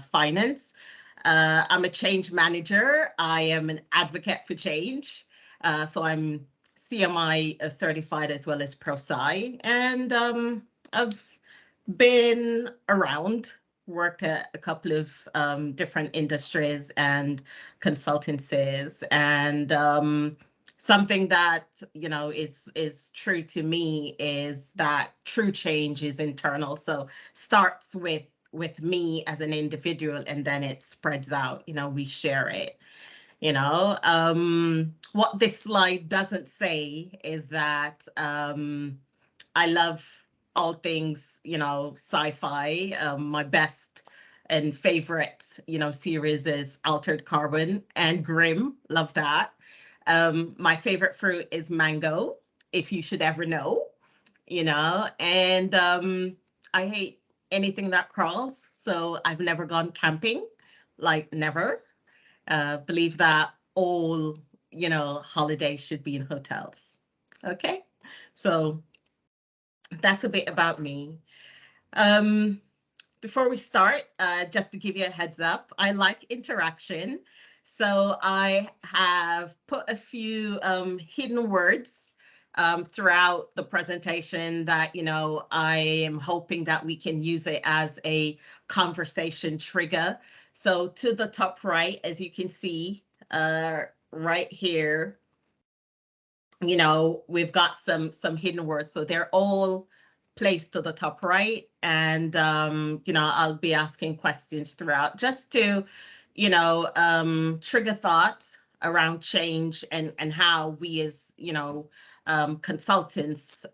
finance. I'm a change manager. I am an advocate for change. So I'm CMI certified as well as ProSci, and I've been around, worked at a couple of different industries and consultancies, and something that is true to me is that true change is internal. So starts with me as an individual, and then it spreads out. We share it. What this slide doesn't say is that I love all things, sci-fi. My best and favorite, series is Altered Carbon and Grimm. Love that. My favorite fruit is mango, if you should ever know, and I hate anything that crawls. So I've never gone camping, like never. Believe that all, holidays should be in hotels. Okay, so that's a bit about me. Before we start, just to give you a heads up, I like interaction. So I have put a few hidden words throughout the presentation that, I am hoping that we can use it as a conversation trigger. So to the top right, as you can see right here, we've got some hidden words. So they're all placed to the top right. And, I'll be asking questions throughout just to, trigger thoughts around change and how we as, consultants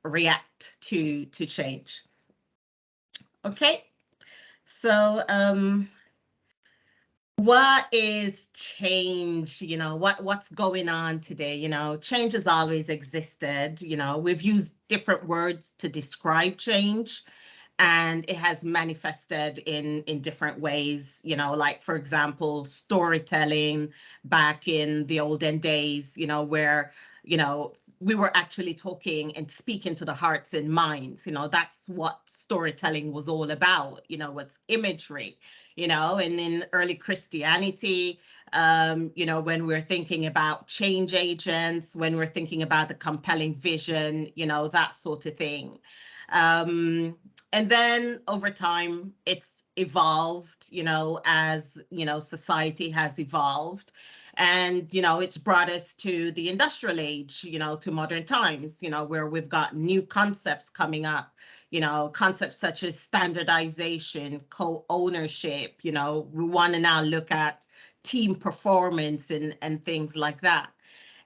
react to change. Okay, so what is change? You know, what's going on today? You know, change has always existed. You know, we've used different words to describe change, and it has manifested in different ways. You know, like, for example, storytelling back in the olden days, you know, where, you know, we were actually talking and speaking to the hearts and minds. You know, that's what storytelling was all about, you know, was imagery, you know. And in early Christianity, you know, when we're thinking about change agents, when we're thinking about the compelling vision, you know, that sort of thing. And then over time, it's evolved, you know, as, you know, society has evolved. And, you know, it's brought us to the industrial age, you know, to modern times, you know, where we've got new concepts coming up, you know, concepts such as standardization, co-ownership, you know, we want to now look at team performance and things like that.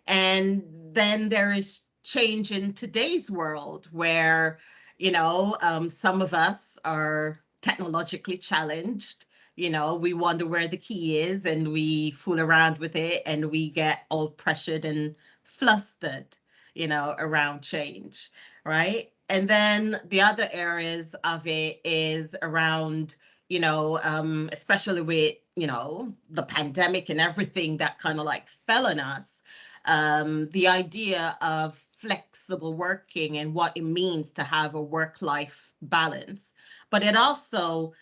And then there is change in today's world where, you know, some of us are technologically challenged. You know, we wonder where the key is and we fool around with it and we get all pressured and flustered, you know, around change, right? And then the other areas of it is around, you know, especially with, you know, the pandemic and everything that kind of like fell on us, the idea of flexible working and what it means to have a work-life balance. But it also,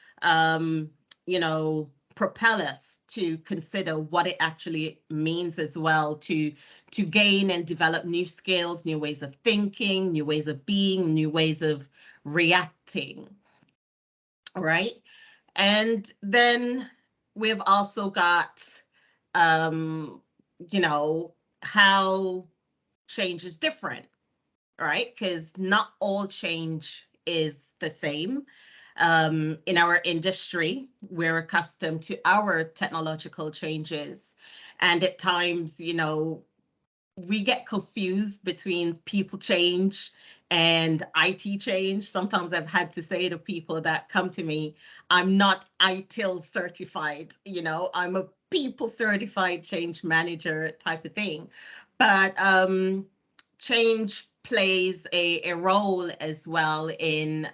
you know, propel us to consider what it actually means as well to gain and develop new skills, new ways of thinking, new ways of being, new ways of reacting, right? And then we've also got, you know, how change is different, right? Because not all change is the same. In our industry, we're accustomed to our technological changes. And at times, you know, we get confused between people change and IT change. Sometimes I've had to say to people that come to me, I'm not ITIL certified, you know, I'm a people certified change manager type of thing. But change plays a role as well in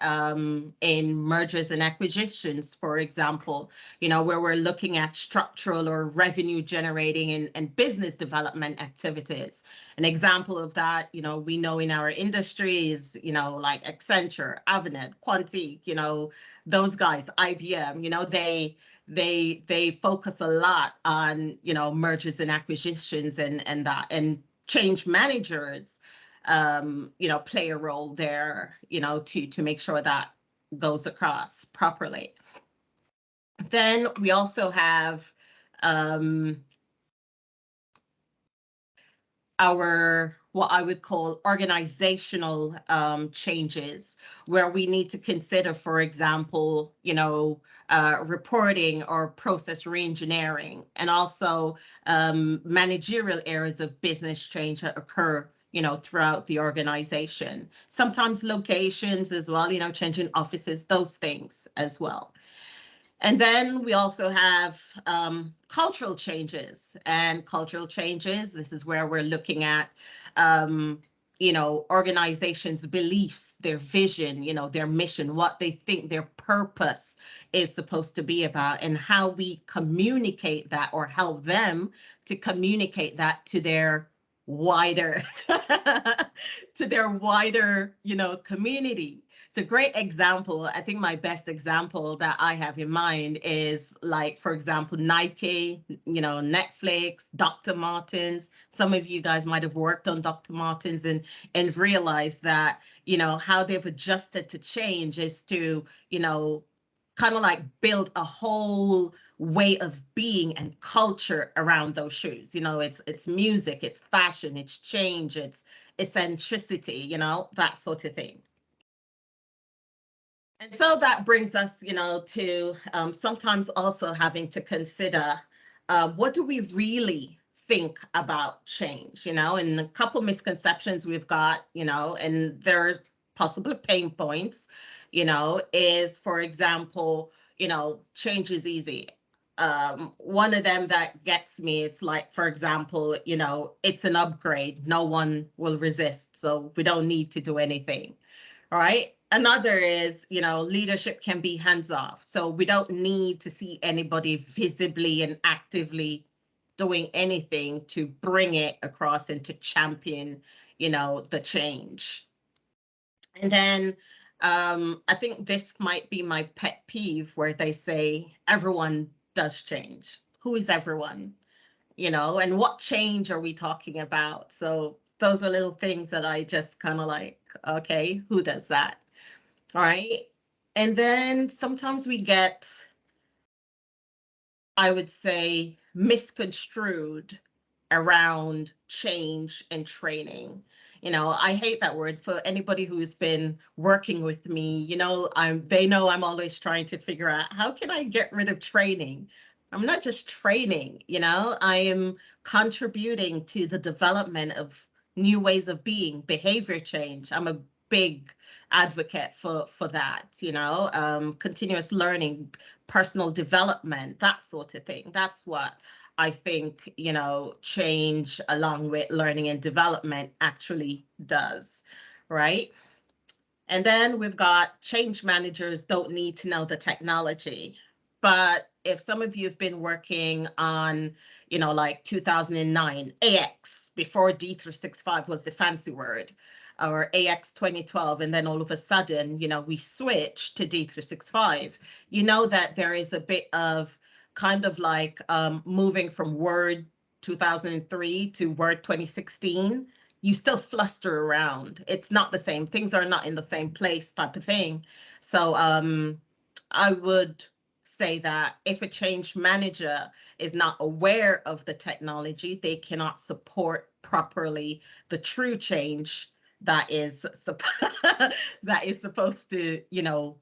mergers and acquisitions, for example, you know, where we're looking at structural or revenue generating and business development activities. An example of that, you know, we know in our industry is, you know, like Accenture, Avnet, Quantique, you know, those guys, IBM, you know, they focus a lot on, you know, mergers and acquisitions and that, and change managers, you know, play a role there, you know, to make sure that goes across properly. Then we also have our, what I would call organizational changes, where we need to consider, for example, you know, reporting or process reengineering, and also managerial areas of business change that occur, you know, throughout the organization. Sometimes locations as well, you know, changing offices, those things as well. And then we also have cultural changes, and cultural changes. This is where we're looking at, you know, organizations' beliefs, their vision, you know, their mission, what they think their purpose is supposed to be about, and how we communicate that or help them to communicate that to their wider, you know, community. It's a great example. I think my best example that I have in mind is, like, for example, Nike, you know, Netflix, Dr. Martens. Some of you guys might have worked on Dr. Martens and realized that, you know, how they've adjusted to change is to, you know, kind of like build a whole way of being and culture around those shoes. You know, it's music, it's fashion, it's change, it's eccentricity, you know, that sort of thing. And so that brings us, you know, to sometimes also having to consider what do we really think about change, you know, and a couple misconceptions we've got, you know, and there are possible pain points, you know, is, for example, you know, change is easy. one of them that gets me, it's like, for example, you know, it's an upgrade. No one will resist, so we don't need to do anything. All right. Another is, you know, leadership can be hands off. So we don't need to see anybody visibly and actively doing anything to bring it across and to champion, you know, the change. And then I think this might be my pet peeve where they say everyone does change. Who is everyone? You know, and what change are we talking about? So those are little things that I just kind of like, okay, who does that? All right. And then sometimes we get, I would say, misconstrued around change and training. You know, I hate that word. For anybody who's been working with me, you know, they know I'm always trying to figure out how can I get rid of training? I'm not just training, you know, I am contributing to the development of new ways of being, behavior change. I'm a big advocate for that, you know, continuous learning, personal development, that sort of thing. That's what I think, you know, change along with learning and development actually does, right? And then we've got change managers don't need to know the technology. But if some of you have been working on, you know, like 2009, AX, before D365 was the fancy word, or AX 2012, and then all of a sudden, you know, we switched to D365, you know that there is a bit of kind of like moving from Word 2003 to Word 2016. You still fluster around. It's not the same. Things are not in the same place type of thing. So I would say that if a change manager is not aware of the technology, they cannot support properly the true change that is that is supposed to, you know,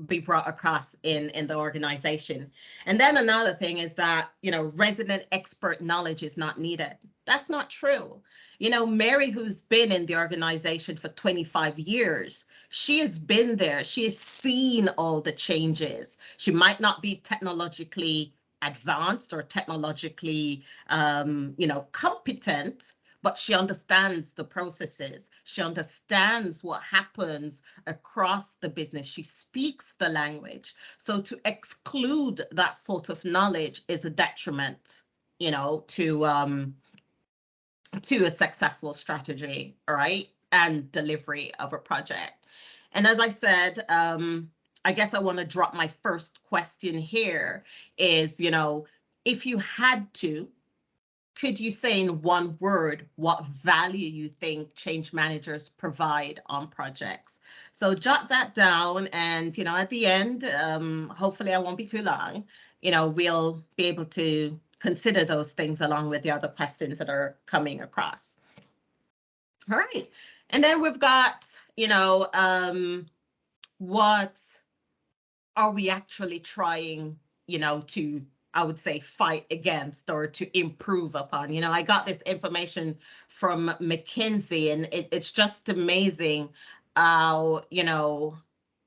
be brought across in the organization. And then another thing is that, you know, resident expert knowledge is not needed. That's not true. You know, Mary, who's been in the organization for 25 years, she has been there. She has seen all the changes. She might not be technologically advanced or technologically, you know, competent, but she understands the processes. She understands what happens across the business. She speaks the language. So to exclude that sort of knowledge is a detriment, you know, to a successful strategy, right, and delivery of a project. And as I said, I guess I want to drop my first question here is, you know, if you had to, could you say in one word what value you think change managers provide on projects? So jot that down, and, you know, at the end, hopefully I won't be too long, you know, we'll be able to consider those things along with the other questions that are coming across. All right. And then we've got, you know, what are we actually trying, you know, to, I would say, fight against or to improve upon? You know, I got this information from McKinsey, and it's just amazing how, you know,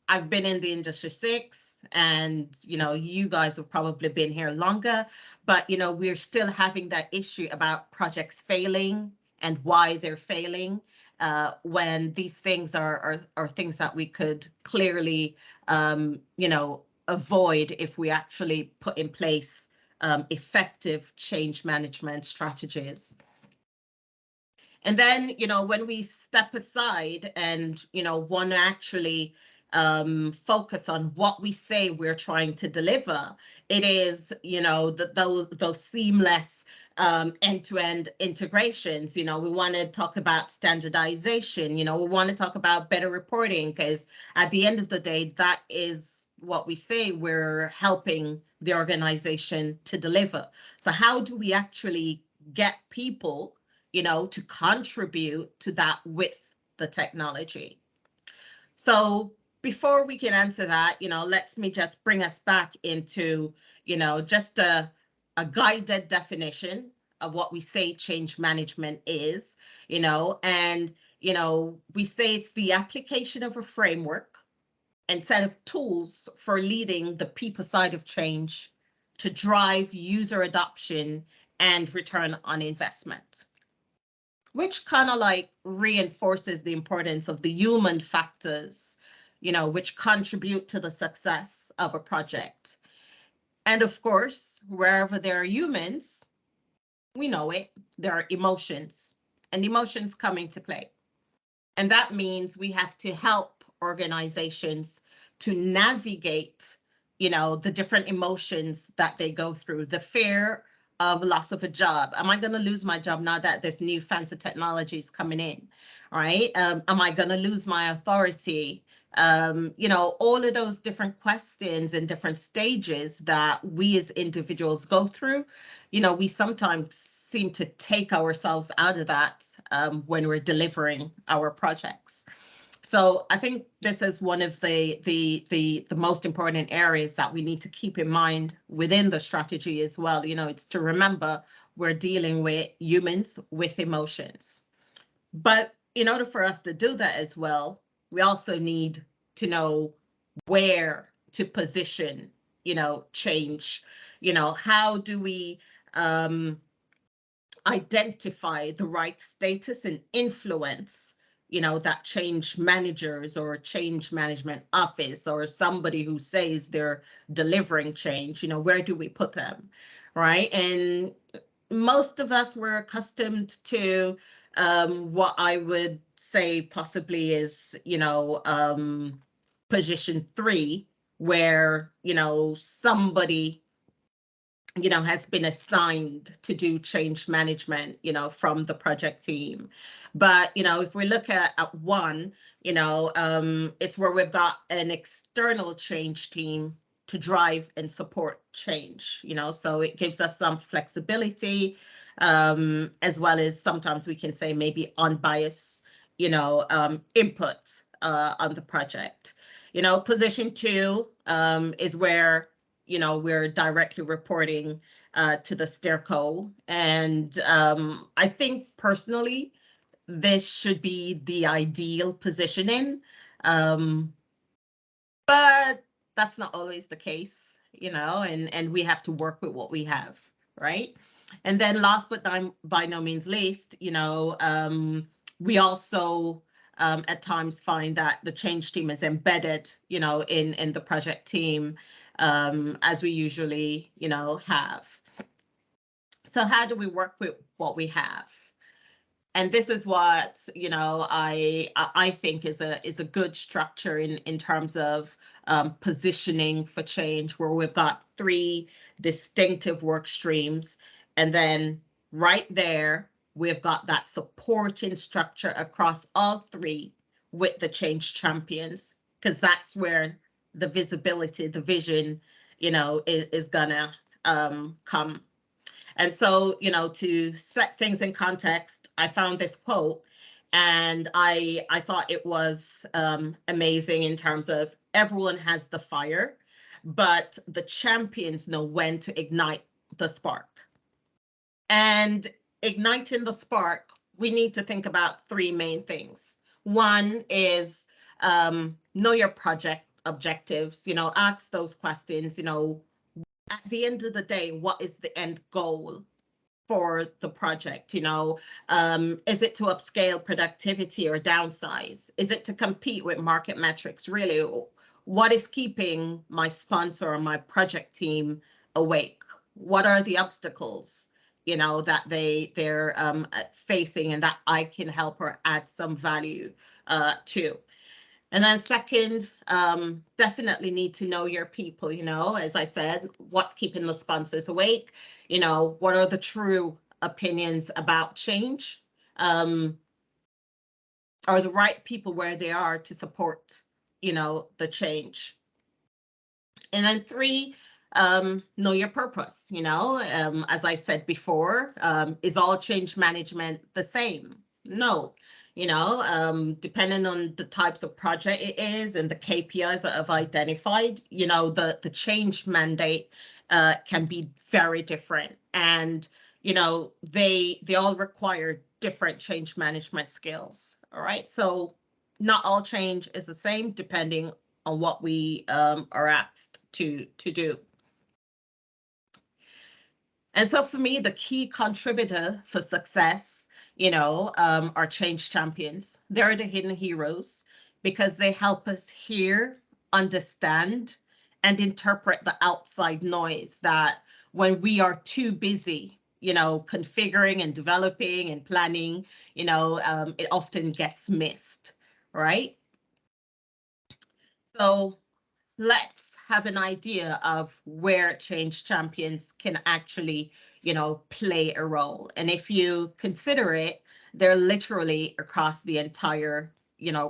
I've been in the industry 6, and, you know, you guys have probably been here longer, but, you know, we're still having that issue about projects failing and why they're failing, when these things are things that we could clearly, you know, avoid if we actually put in place effective change management strategies. And then, you know, when we step aside and, you know, want to actually focus on what we say we're trying to deliver, it is, you know, those seamless end-to-end integrations. You know, we want to talk about standardization. You know, we want to talk about better reporting, because at the end of the day, that is what we say we're helping the organization to deliver. So how do we actually get people, you know, to contribute to that with the technology? So before we can answer that, you know, let me just bring us back into, you know, just a guided definition of what we say change management is, you know, and, you know, we say it's the application of a framework and set of tools for leading the people side of change to drive user adoption and return on investment, which kind of like reinforces the importance of the human factors, which contribute to the success of a project. And of course, wherever there are humans, we know it, there are emotions, and emotions come into play. And that means we have to help organizations to navigate, the different emotions that they go through, the fear of loss of a job. Am I going to lose my job now that this new fancy technology is coming in, right? Am I going to lose my authority? All of those different questions and different stages that we as individuals go through, we sometimes seem to take ourselves out of that when we're delivering our projects. So I think this is one of the most important areas that we need to keep in mind within the strategy as well. It's to remember we're dealing with humans with emotions. But in order for us to do that as well, we also need to know where to position, change. How do we identify the right status and influence, that change managers or change management office or somebody who says they're delivering change, where do we put them, right? And most of us were accustomed to what I would say possibly is, position 3, where, somebody, has been assigned to do change management, from the project team. But, if we look at 1, it's where we've got an external change team to drive and support change, so it gives us some flexibility, as well as sometimes we can say maybe unbiased, input on the project. Position 2 is where, we're directly reporting to the steerco. And I think personally, this should be the ideal positioning. But that's not always the case, and we have to work with what we have, right? And then last but by no means least, we also at times find that the change team is embedded, in the project team, as we usually, have. So how do we work with what we have? And this is what, I think is a good structure in terms of positioning for change, where we've got 3 distinctive work streams. And then right there, we've got that supporting structure across all 3 with the change champions, because that's where the visibility, the vision, is gonna come. And so, to set things in context, I found this quote, and I thought it was amazing in terms of everyone has the fire, but the champions know when to ignite the spark. And igniting the spark, we need to think about 3 main things. One is know your project objectives, ask those questions, at the end of the day, what is the end goal for the project? Is it to upscale productivity or downsize? Is it to compete with market metrics? Really, what is keeping my sponsor or my project team awake? What are the obstacles, that they're facing and that I can help or add some value to? And then second, definitely need to know your people, as I said, what's keeping the sponsors awake, what are the true opinions about change? Are the right people where they are to support, the change? And then 3, know your purpose, as I said before, is all change management the same? No. Depending on the types of project it is and the KPIs that I've identified, the change mandate can be very different. And, they all require different change management skills. All right. So not all change is the same depending on what we are asked to do. And so for me, the key contributor for success, are change champions. They're the hidden heroes because they help us hear, understand, and interpret the outside noise that when we are too busy, configuring and developing and planning, it often gets missed, right? So let's have an idea of where change champions can actually, play a role. And if you consider it, they're literally across the entire,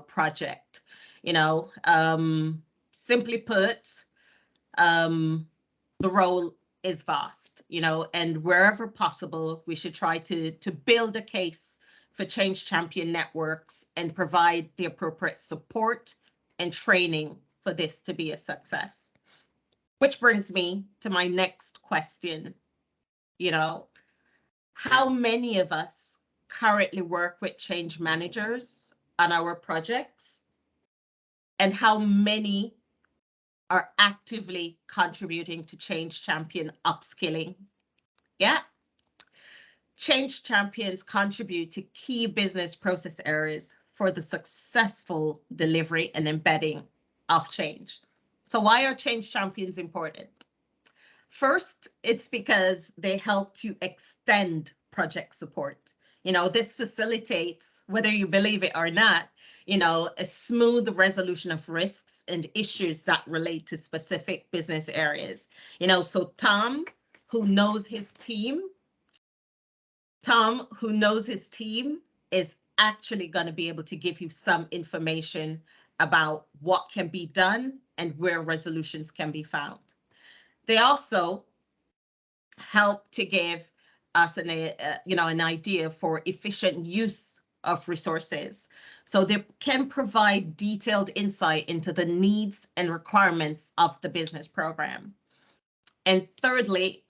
project. Simply put, the role is vast, and wherever possible, we should try to build a case for change champion networks and provide the appropriate support and training for this to be a success. Which brings me to my next question. How many of us currently work with change managers on our projects? And how many are actively contributing to change champion upskilling? Yeah. Change champions contribute to key business process areas for the successful delivery and embedding of change. So why are change champions important? First, it's because they help to extend project support. This facilitates, whether you believe it or not, a smooth resolution of risks and issues that relate to specific business areas. So Tom, who knows his team, is actually going to be able to give you some information about what can be done and where resolutions can be found. They also help to give us an idea for efficient use of resources. So they can provide detailed insight into the needs and requirements of the business program. And thirdly,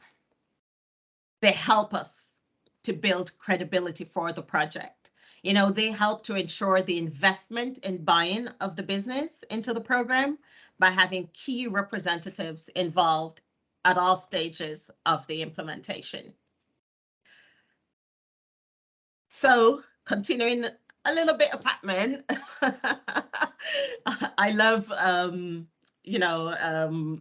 they help us to build credibility for the project. They help to ensure the investment and buy-in of the business into the program by having key representatives involved at all stages of the implementation. So continuing a little bit of Pac-Man, I love,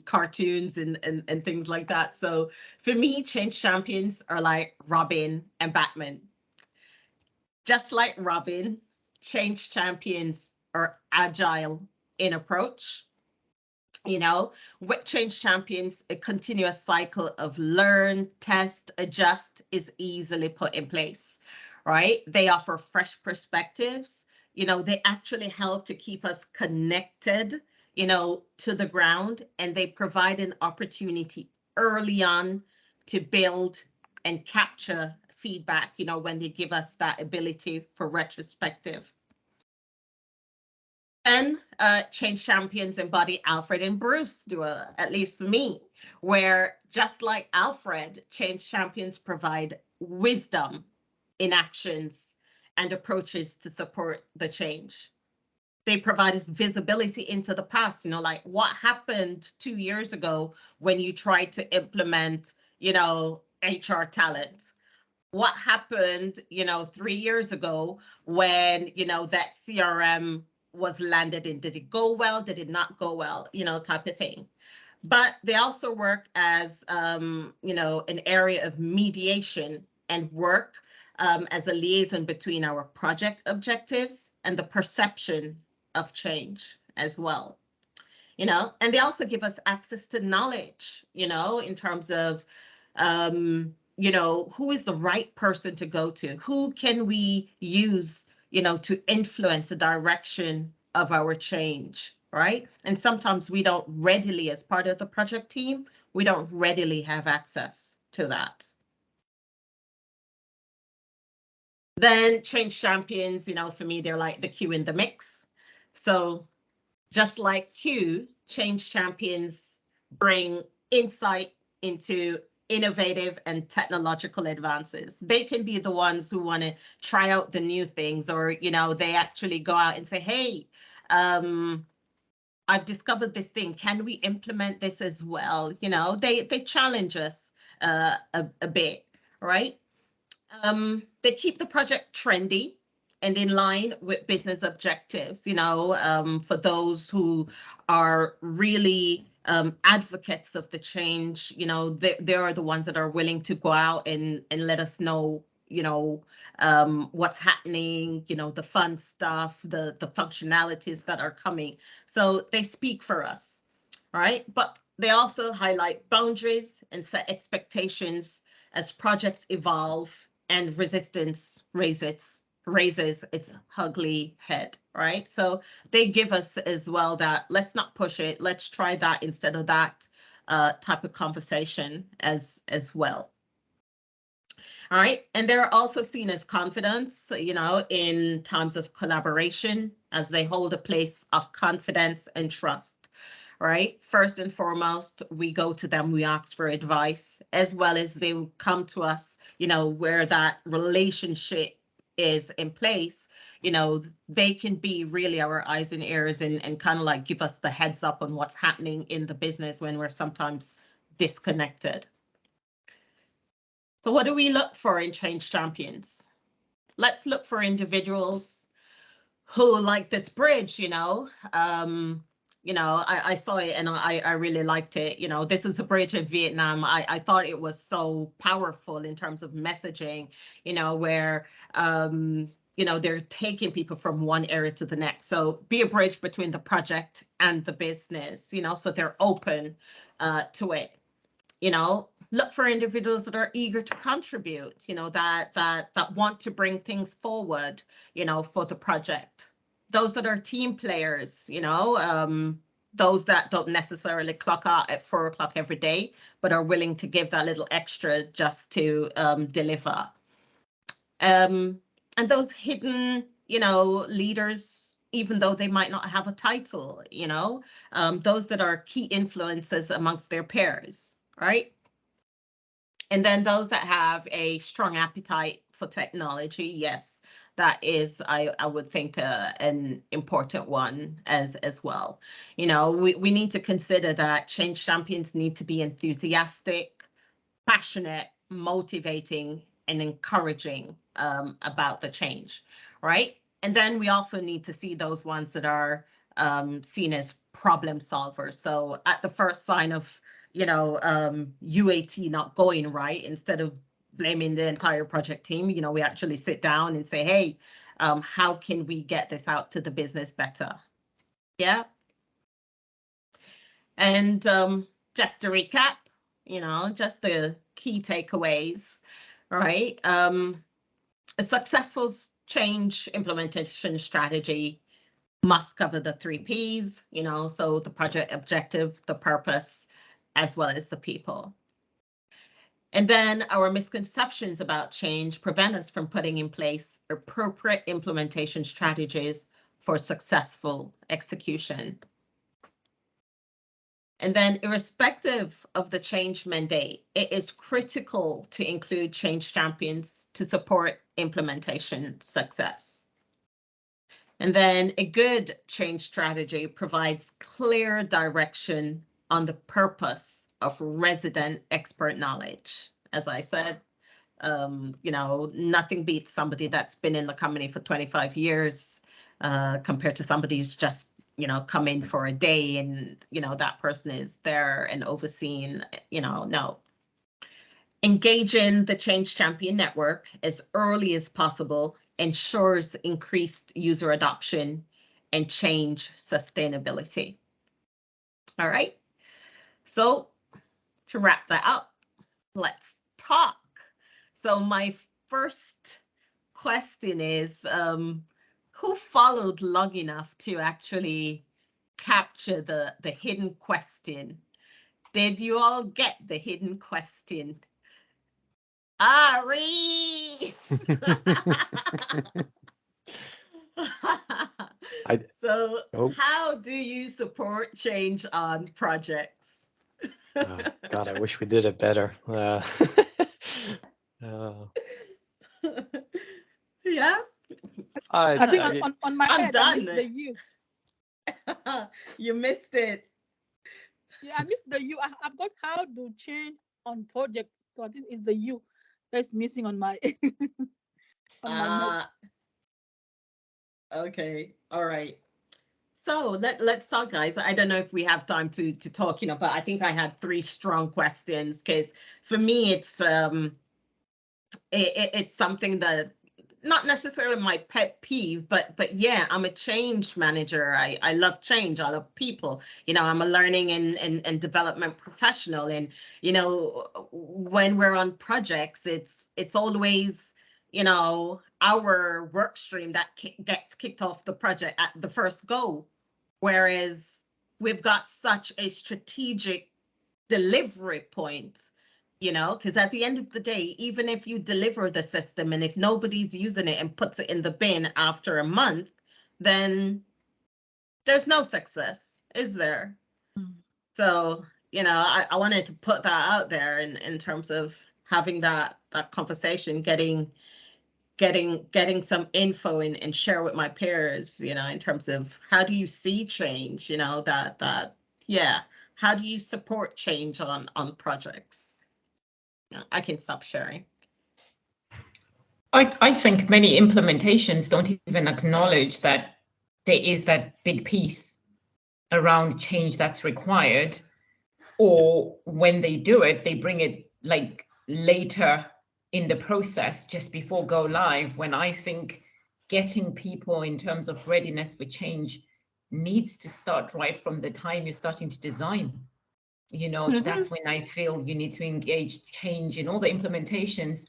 cartoons and things like that. So for me, change champions are like Robin and Batman. Just like Robin, change champions are agile in approach. With change champions, a continuous cycle of learn, test, adjust is easily put in place, right? They offer fresh perspectives. They actually help to keep us connected, to the ground, and they provide an opportunity early on to build and capture feedback, when they give us that ability for retrospective. And change champions embody Alfred and Bruce at least for me, where just like Alfred, change champions provide wisdom in actions and approaches to support the change. They provide us visibility into the past, like what happened 2 years ago when you tried to implement, HR talent. What happened, 3 years ago when, that CRM was landed in? Did it go well? Did it not go well? Type of thing. But they also work as, an area of mediation and work as a liaison between our project objectives and the perception of change as well. And they also give us access to knowledge, in terms of, who is the right person to go to? Who can we use, to influence the direction of our change, right? And sometimes we don't readily, as part of the project team, we don't readily have access to that. Then change champions, for me, they're like the Q in the mix. So just like Q, change champions bring insight into innovative and technological advances. They can be the ones who want to try out the new things, or, they actually go out and say, hey, I've discovered this thing. Can we implement this as well? They challenge us a bit, right? They keep the project trendy and in line with business objectives, you know, for those who are really advocates of the change, you know, they are the ones that are willing to go out and let us know, you know, what's happening, you know, the fun stuff, the functionalities that are coming. So they speak for us, right? But they also highlight boundaries and set expectations as projects evolve and resistance raises its ugly head, right? So they give us as well that let's not push it, let's try that instead of that type of conversation as well. All right, and they're also seen as confidants, you know, in times of collaboration, as they hold a place of confidence and trust, right? First and foremost, we go to them, we ask for advice, as well as they come to us, you know, where that relationship is in place, you know, they can be really our eyes and ears and kind of like give us the heads up on what's happening in the business when we're sometimes disconnected. So what do we look for in change champions? Let's look for individuals who, like this bridge, you know, I saw it and I really liked it. You know, this is a bridge in Vietnam. I thought it was so powerful in terms of messaging, you know, where, you know, they're taking people from one area to the next. So be a bridge between the project and the business, you know, so they're open to it, you know. Look for individuals that are eager to contribute, you know, that want to bring things forward, you know, for the project. Those that are team players, you know, those that don't necessarily clock out at 4 o'clock every day, but are willing to give that little extra just to deliver. And those hidden, you know, leaders, even though they might not have a title, you know, those that are key influencers amongst their peers, right? And then those that have a strong appetite for technology, yes, that is, I would think, an important one as well. You know, we need to consider that change champions need to be enthusiastic, passionate, motivating, and encouraging about the change, right? And then we also need to see those ones that are seen as problem solvers. So at the first sign of, you know, UAT not going right, instead of blaming the entire project team, you know, we actually sit down and say, hey, how can we get this out to the business better? Yeah. And just to recap, you know, just the key takeaways, right? A successful change implementation strategy must cover the 3 Ps, you know, so the project objective, the purpose, as well as the people. And then our misconceptions about change prevent us from putting in place appropriate implementation strategies for successful execution. And then irrespective of the change mandate, it is critical to include change champions to support implementation success. And then a good change strategy provides clear direction on the purpose of resident expert knowledge. As I said, you know, nothing beats somebody that's been in the company for 25 years compared to somebody who's just, you know, come in for a day and, you know, that person is there and overseeing, you know, no. Engaging the Change Champion Network as early as possible ensures increased user adoption and change sustainability. All right, so to wrap that up, let's talk. So my first question is, who followed long enough to actually capture the hidden question? Did you all get the hidden question? Ah, Reece! So how do you support change on projects? Oh, God, I wish we did it better. Yeah. I think on my head, I missed the U. You missed it. Yeah, I missed the U. I've got how to change on project. So I think it's the U that's missing on my on my notes. Okay, all right. So let's talk, guys. I don't know if we have time to talk, but I think I had 3 strong questions, because for me it's something that not necessarily my pet peeve, but yeah, I'm a change manager. I love change. I love people. I'm a learning and development professional, and when we're on projects, it's always our work stream that gets kicked off the project at the first go, whereas we've got such a strategic delivery point. Because at the end of the day, even if you deliver the system and if nobody's using it and puts it in the bin after a month, then there's no success, is there? So, I wanted to put that out there in terms of having that conversation, getting some info and share with my peers, in terms of how do you see change, how do you support change on projects? I can stop sharing. I think many implementations don't even acknowledge that there is that big piece around change that's required, or when they do it, they bring it like later in the process, just before go live, when I think getting people in terms of readiness for change needs to start right from the time you're starting to design. That's when I feel you need to engage change in all the implementations,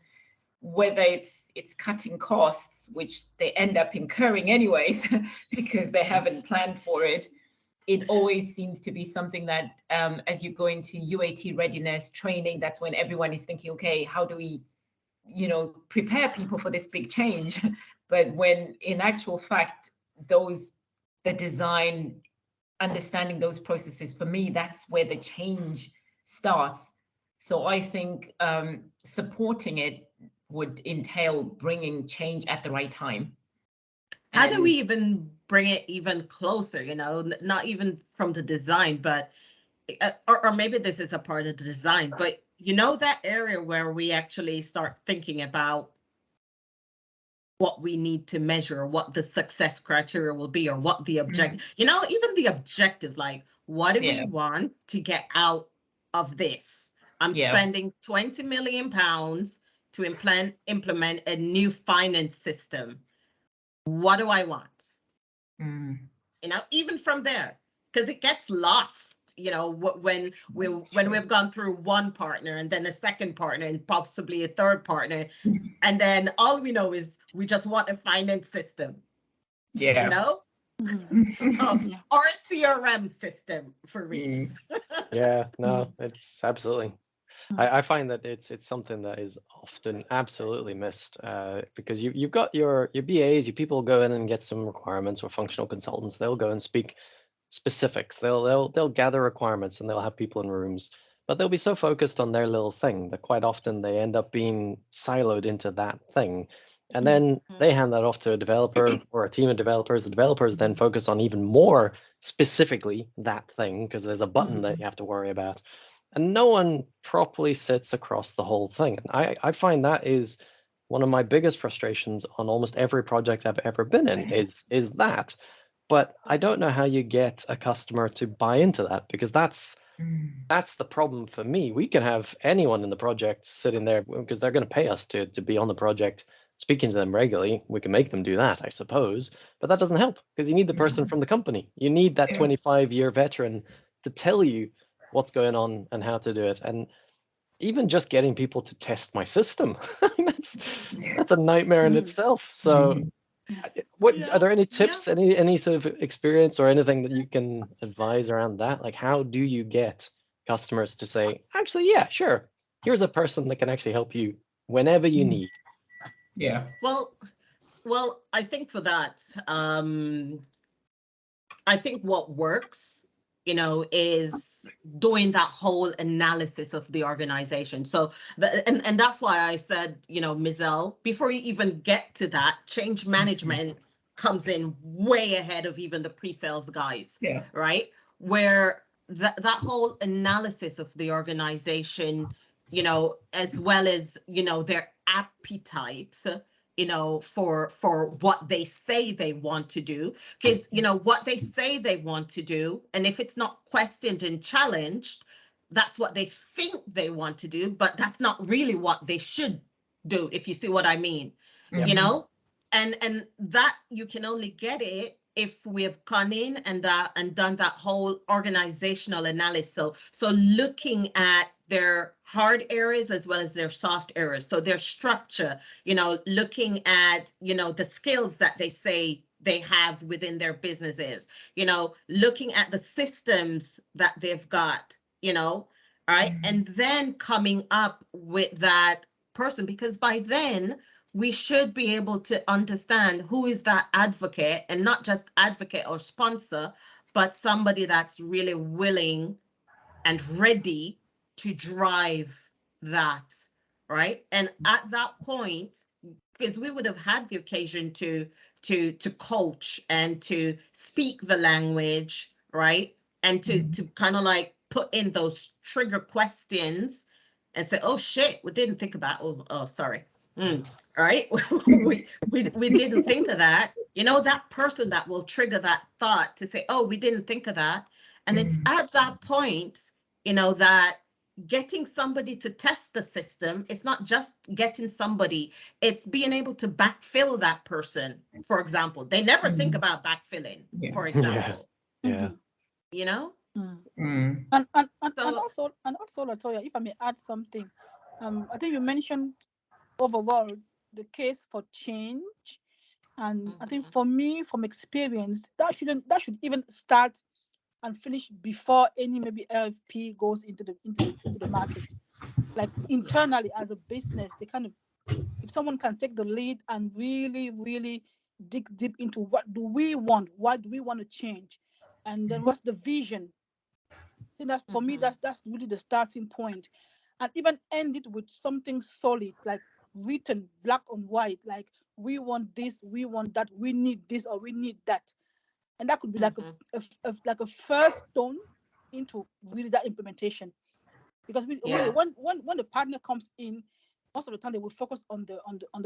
whether it's cutting costs, which they end up incurring anyways because they haven't planned for it. It always seems to be something that as you go into UAT readiness training, that's when everyone is thinking, okay, how do we prepare people for this big change? But when in actual fact, the design, understanding those processes, for me, that's where the change starts. So I think supporting it would entail bringing change at the right time. How do we even bring it even closer, not even from the design, but, or maybe this is a part of the design, but that area where we actually start thinking about what we need to measure, what the success criteria will be, or what the objective, even the objectives, like what do we want to get out of this? I'm spending 20 million pounds to implement a new finance system. What do I want? Even from there, because it gets lost, when we've gone through one partner and then a second partner and possibly a third partner, and then all we know is we just want a finance system. Or a CRM system for Reece. It's absolutely. I find that it's something that is often absolutely missed, because you've got your BAs, your people go in and get some requirements, or functional consultants. They'll go and speak specifics. They'll gather requirements and they'll have people in rooms, but they'll be so focused on their little thing that quite often they end up being siloed into that thing. And then they hand that off to a developer or a team of developers. The developers then focus on even more specifically that thing, because there's a button that you have to worry about. And no one properly sits across the whole thing. And I find that is one of my biggest frustrations on almost every project I've ever been in, is that. But I don't know how you get a customer to buy into that, because that's the problem for me. We can have anyone in the project sitting there because they're going to pay us to be on the project, speaking to them regularly. We can make them do that, I suppose, but that doesn't help, because you need the person from the company. You need that 25-year veteran to tell you what's going on and how to do it. And even just getting people to test my system, that's a nightmare in itself. So are there any tips, any sort of experience or anything that you can advise around that? Like, how do you get customers to say, actually, yeah, sure, here's a person that can actually help you whenever you need? Well, I think for that, I think what works, is doing that whole analysis of the organization. So, and that's why I said, Mizelle, before you even get to that, change management comes in way ahead of even the pre-sales guys, right? Where that whole analysis of the organization as well as, their appetite, for what they say they want to do. Because, what they say they want to do, and if it's not questioned and challenged, that's what they think they want to do, but that's not really what they should do, if you see what I mean. And that you can only get it if we have gone in and done that whole organizational analysis. So looking at their hard areas as well as their soft areas. So their structure, looking at, the skills that they say they have within their businesses, looking at the systems that they've got, all right. And then coming up with that person, because by then we should be able to understand who is that advocate, and not just advocate or sponsor, but somebody that's really willing and ready to drive that, right? And at that point, because we would have had the occasion to coach and to speak the language, right? And to kind of like put in those trigger questions and say, oh shit, we didn't think about, oh sorry. Right? we didn't think of that. That person that will trigger that thought to say, oh, we didn't think of that. And it's at that point, that getting somebody to test the system, it's not just getting somebody, it's being able to backfill that person, for example. They never think about backfilling, for example. Yeah. And also, Latoya, if I may add something, I think you mentioned overall the case for change, and I think for me, from experience, that should even start and finish before any maybe LFP goes into the market. Like internally as a business, they kind of, if someone can take the lead and really, really dig deep into what do we want, why do we want to change, and then what's the vision. I think that's, for me, that's really the starting point, and even end it with something solid, like written black on white, like we want this, we want that, we need this, or we need that. And that could be like a first stone into really that implementation. Because really, when the partner comes in, most of the time they will focus on the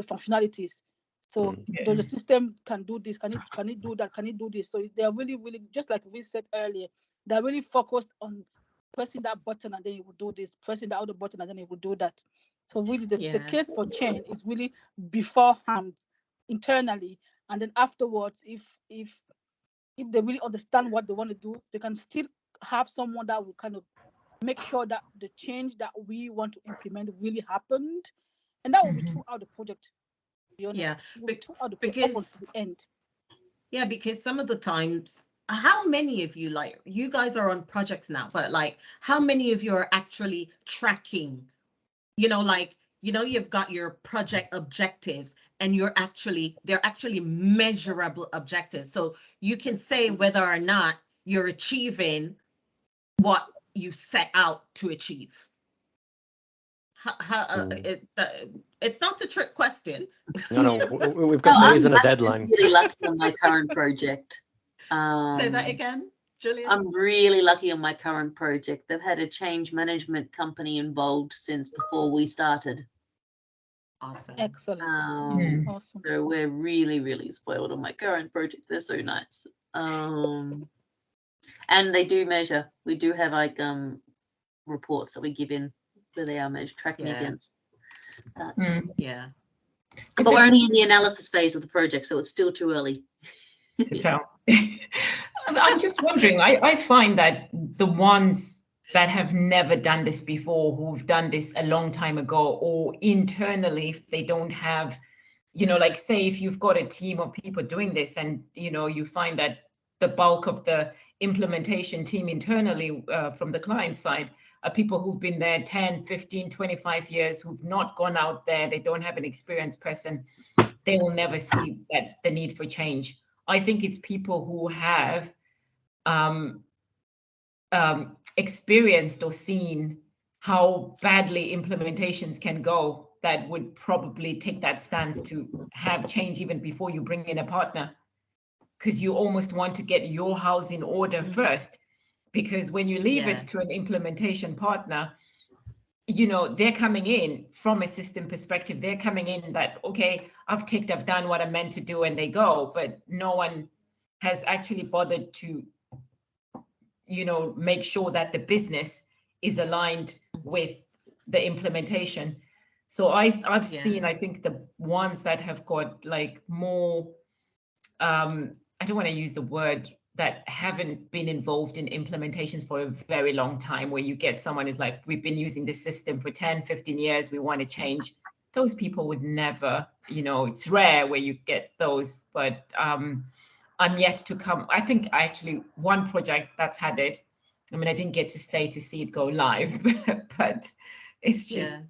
functionalities. So does the system can do this? Can it do that? Can it do this? So they're really, really, just like we said earlier, they're really focused on pressing that button and then it will do this, pressing the other button and then it will do that. So really the case for change is really beforehand, internally, and then afterwards, if they really understand what they want to do, they can still have someone that will kind of make sure that the change that we want to implement really happened. And that will be throughout the project, to be honest. Throughout the project, up until the end. Yeah, because some of the times, how many of you, like, you guys are on projects now, but like, how many of you are actually tracking? You've got your project objectives, and they're actually measurable objectives. So you can say whether or not you're achieving what you set out to achieve. It's not a trick question. No, we've got days and a deadline. I'm really lucky on my current project. Say that again, Julian. I'm really lucky on my current project. They've had a change management company involved since before we started. Awesome. Excellent. Awesome. So we're really, really spoiled on my current project. They're so nice. And they do measure. We do have like reports that we give in where they are tracking against that. But we're only in the analysis phase of the project, so it's still too early to tell. I'm just wondering, I find that the ones that have never done this before, who've done this a long time ago, or internally, if they don't have, like say if you've got a team of people doing this and, you find that the bulk of the implementation team internally from the client side are people who've been there 10, 15, 25 years, who've not gone out there, they don't have an experienced person, they will never see that the need for change. I think it's people who have experienced or seen how badly implementations can go that would probably take that stance to have change even before you bring in a partner, because you almost want to get your house in order first, because when you leave it to an implementation partner, you know, they're coming in from a system perspective. They're coming in that, okay, I've done what I'm meant to do, and they go, but no one has actually bothered to, you know, make sure that the business is aligned with the implementation. So I've seen, I think the ones that have got like more, I don't want to use the word, that haven't been involved in implementations for a very long time, where you get someone who's like, we've been using this system for 10, 15 years, we want to change. Those people would never, you know, it's rare where you get those, but I'm yet to come. I think actually one project that's had it, I mean, I didn't get to stay to see it go live, but it's just,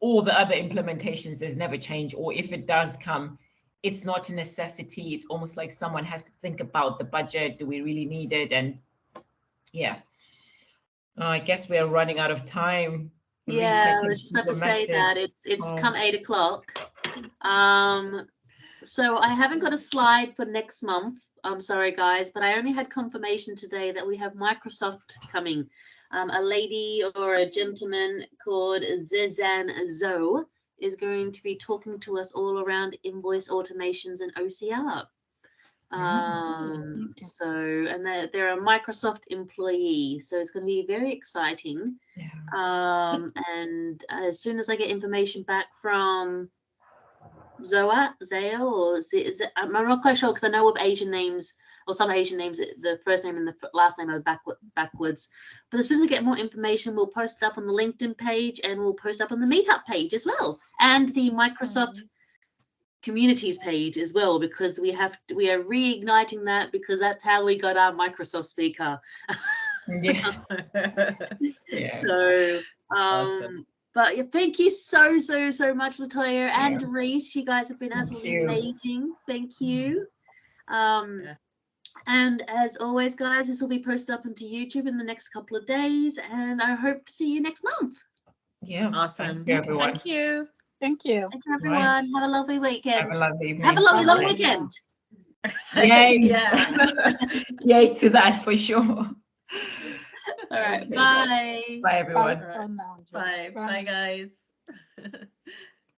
all the other implementations, there's never change, or if it does come, it's not a necessity. It's almost like someone has to think about the budget. Do we really need it? And I guess we're running out of time. Yeah, I was just about to say that it's come 8 o'clock. So I haven't got a slide for next month. I'm sorry, guys, but I only had confirmation today that we have Microsoft coming. A lady or a gentleman called Zizan Zoe is going to be talking to us all around invoice automations and OCR. So, and they're a Microsoft employee, so it's going to be very exciting. And as soon as I get information back from Zaya, or is it, I'm not quite sure, because I know of Asian names, or some Asian names, the first name and the last name are backwards. But as soon as I get more information, we'll post it up on the LinkedIn page, and we'll post up on the Meetup page as well, and the Microsoft communities page as well, because we are reigniting that, because that's how we got our Microsoft speaker. So Awesome. but thank you so much, Latoya and Reece. You guys have been absolutely amazing. Thank you. And as always, guys, this will be posted up onto YouTube in the next couple of days, and I hope to see you next month. Awesome. Thank you, everyone. Thank you. Thank you. Thank you, everyone. Have a lovely weekend. Have a lovely evening. Have a lovely long weekend. Yay. Yay to that, for sure. All right. Bye. Bye, everyone. Bye. Bye, guys.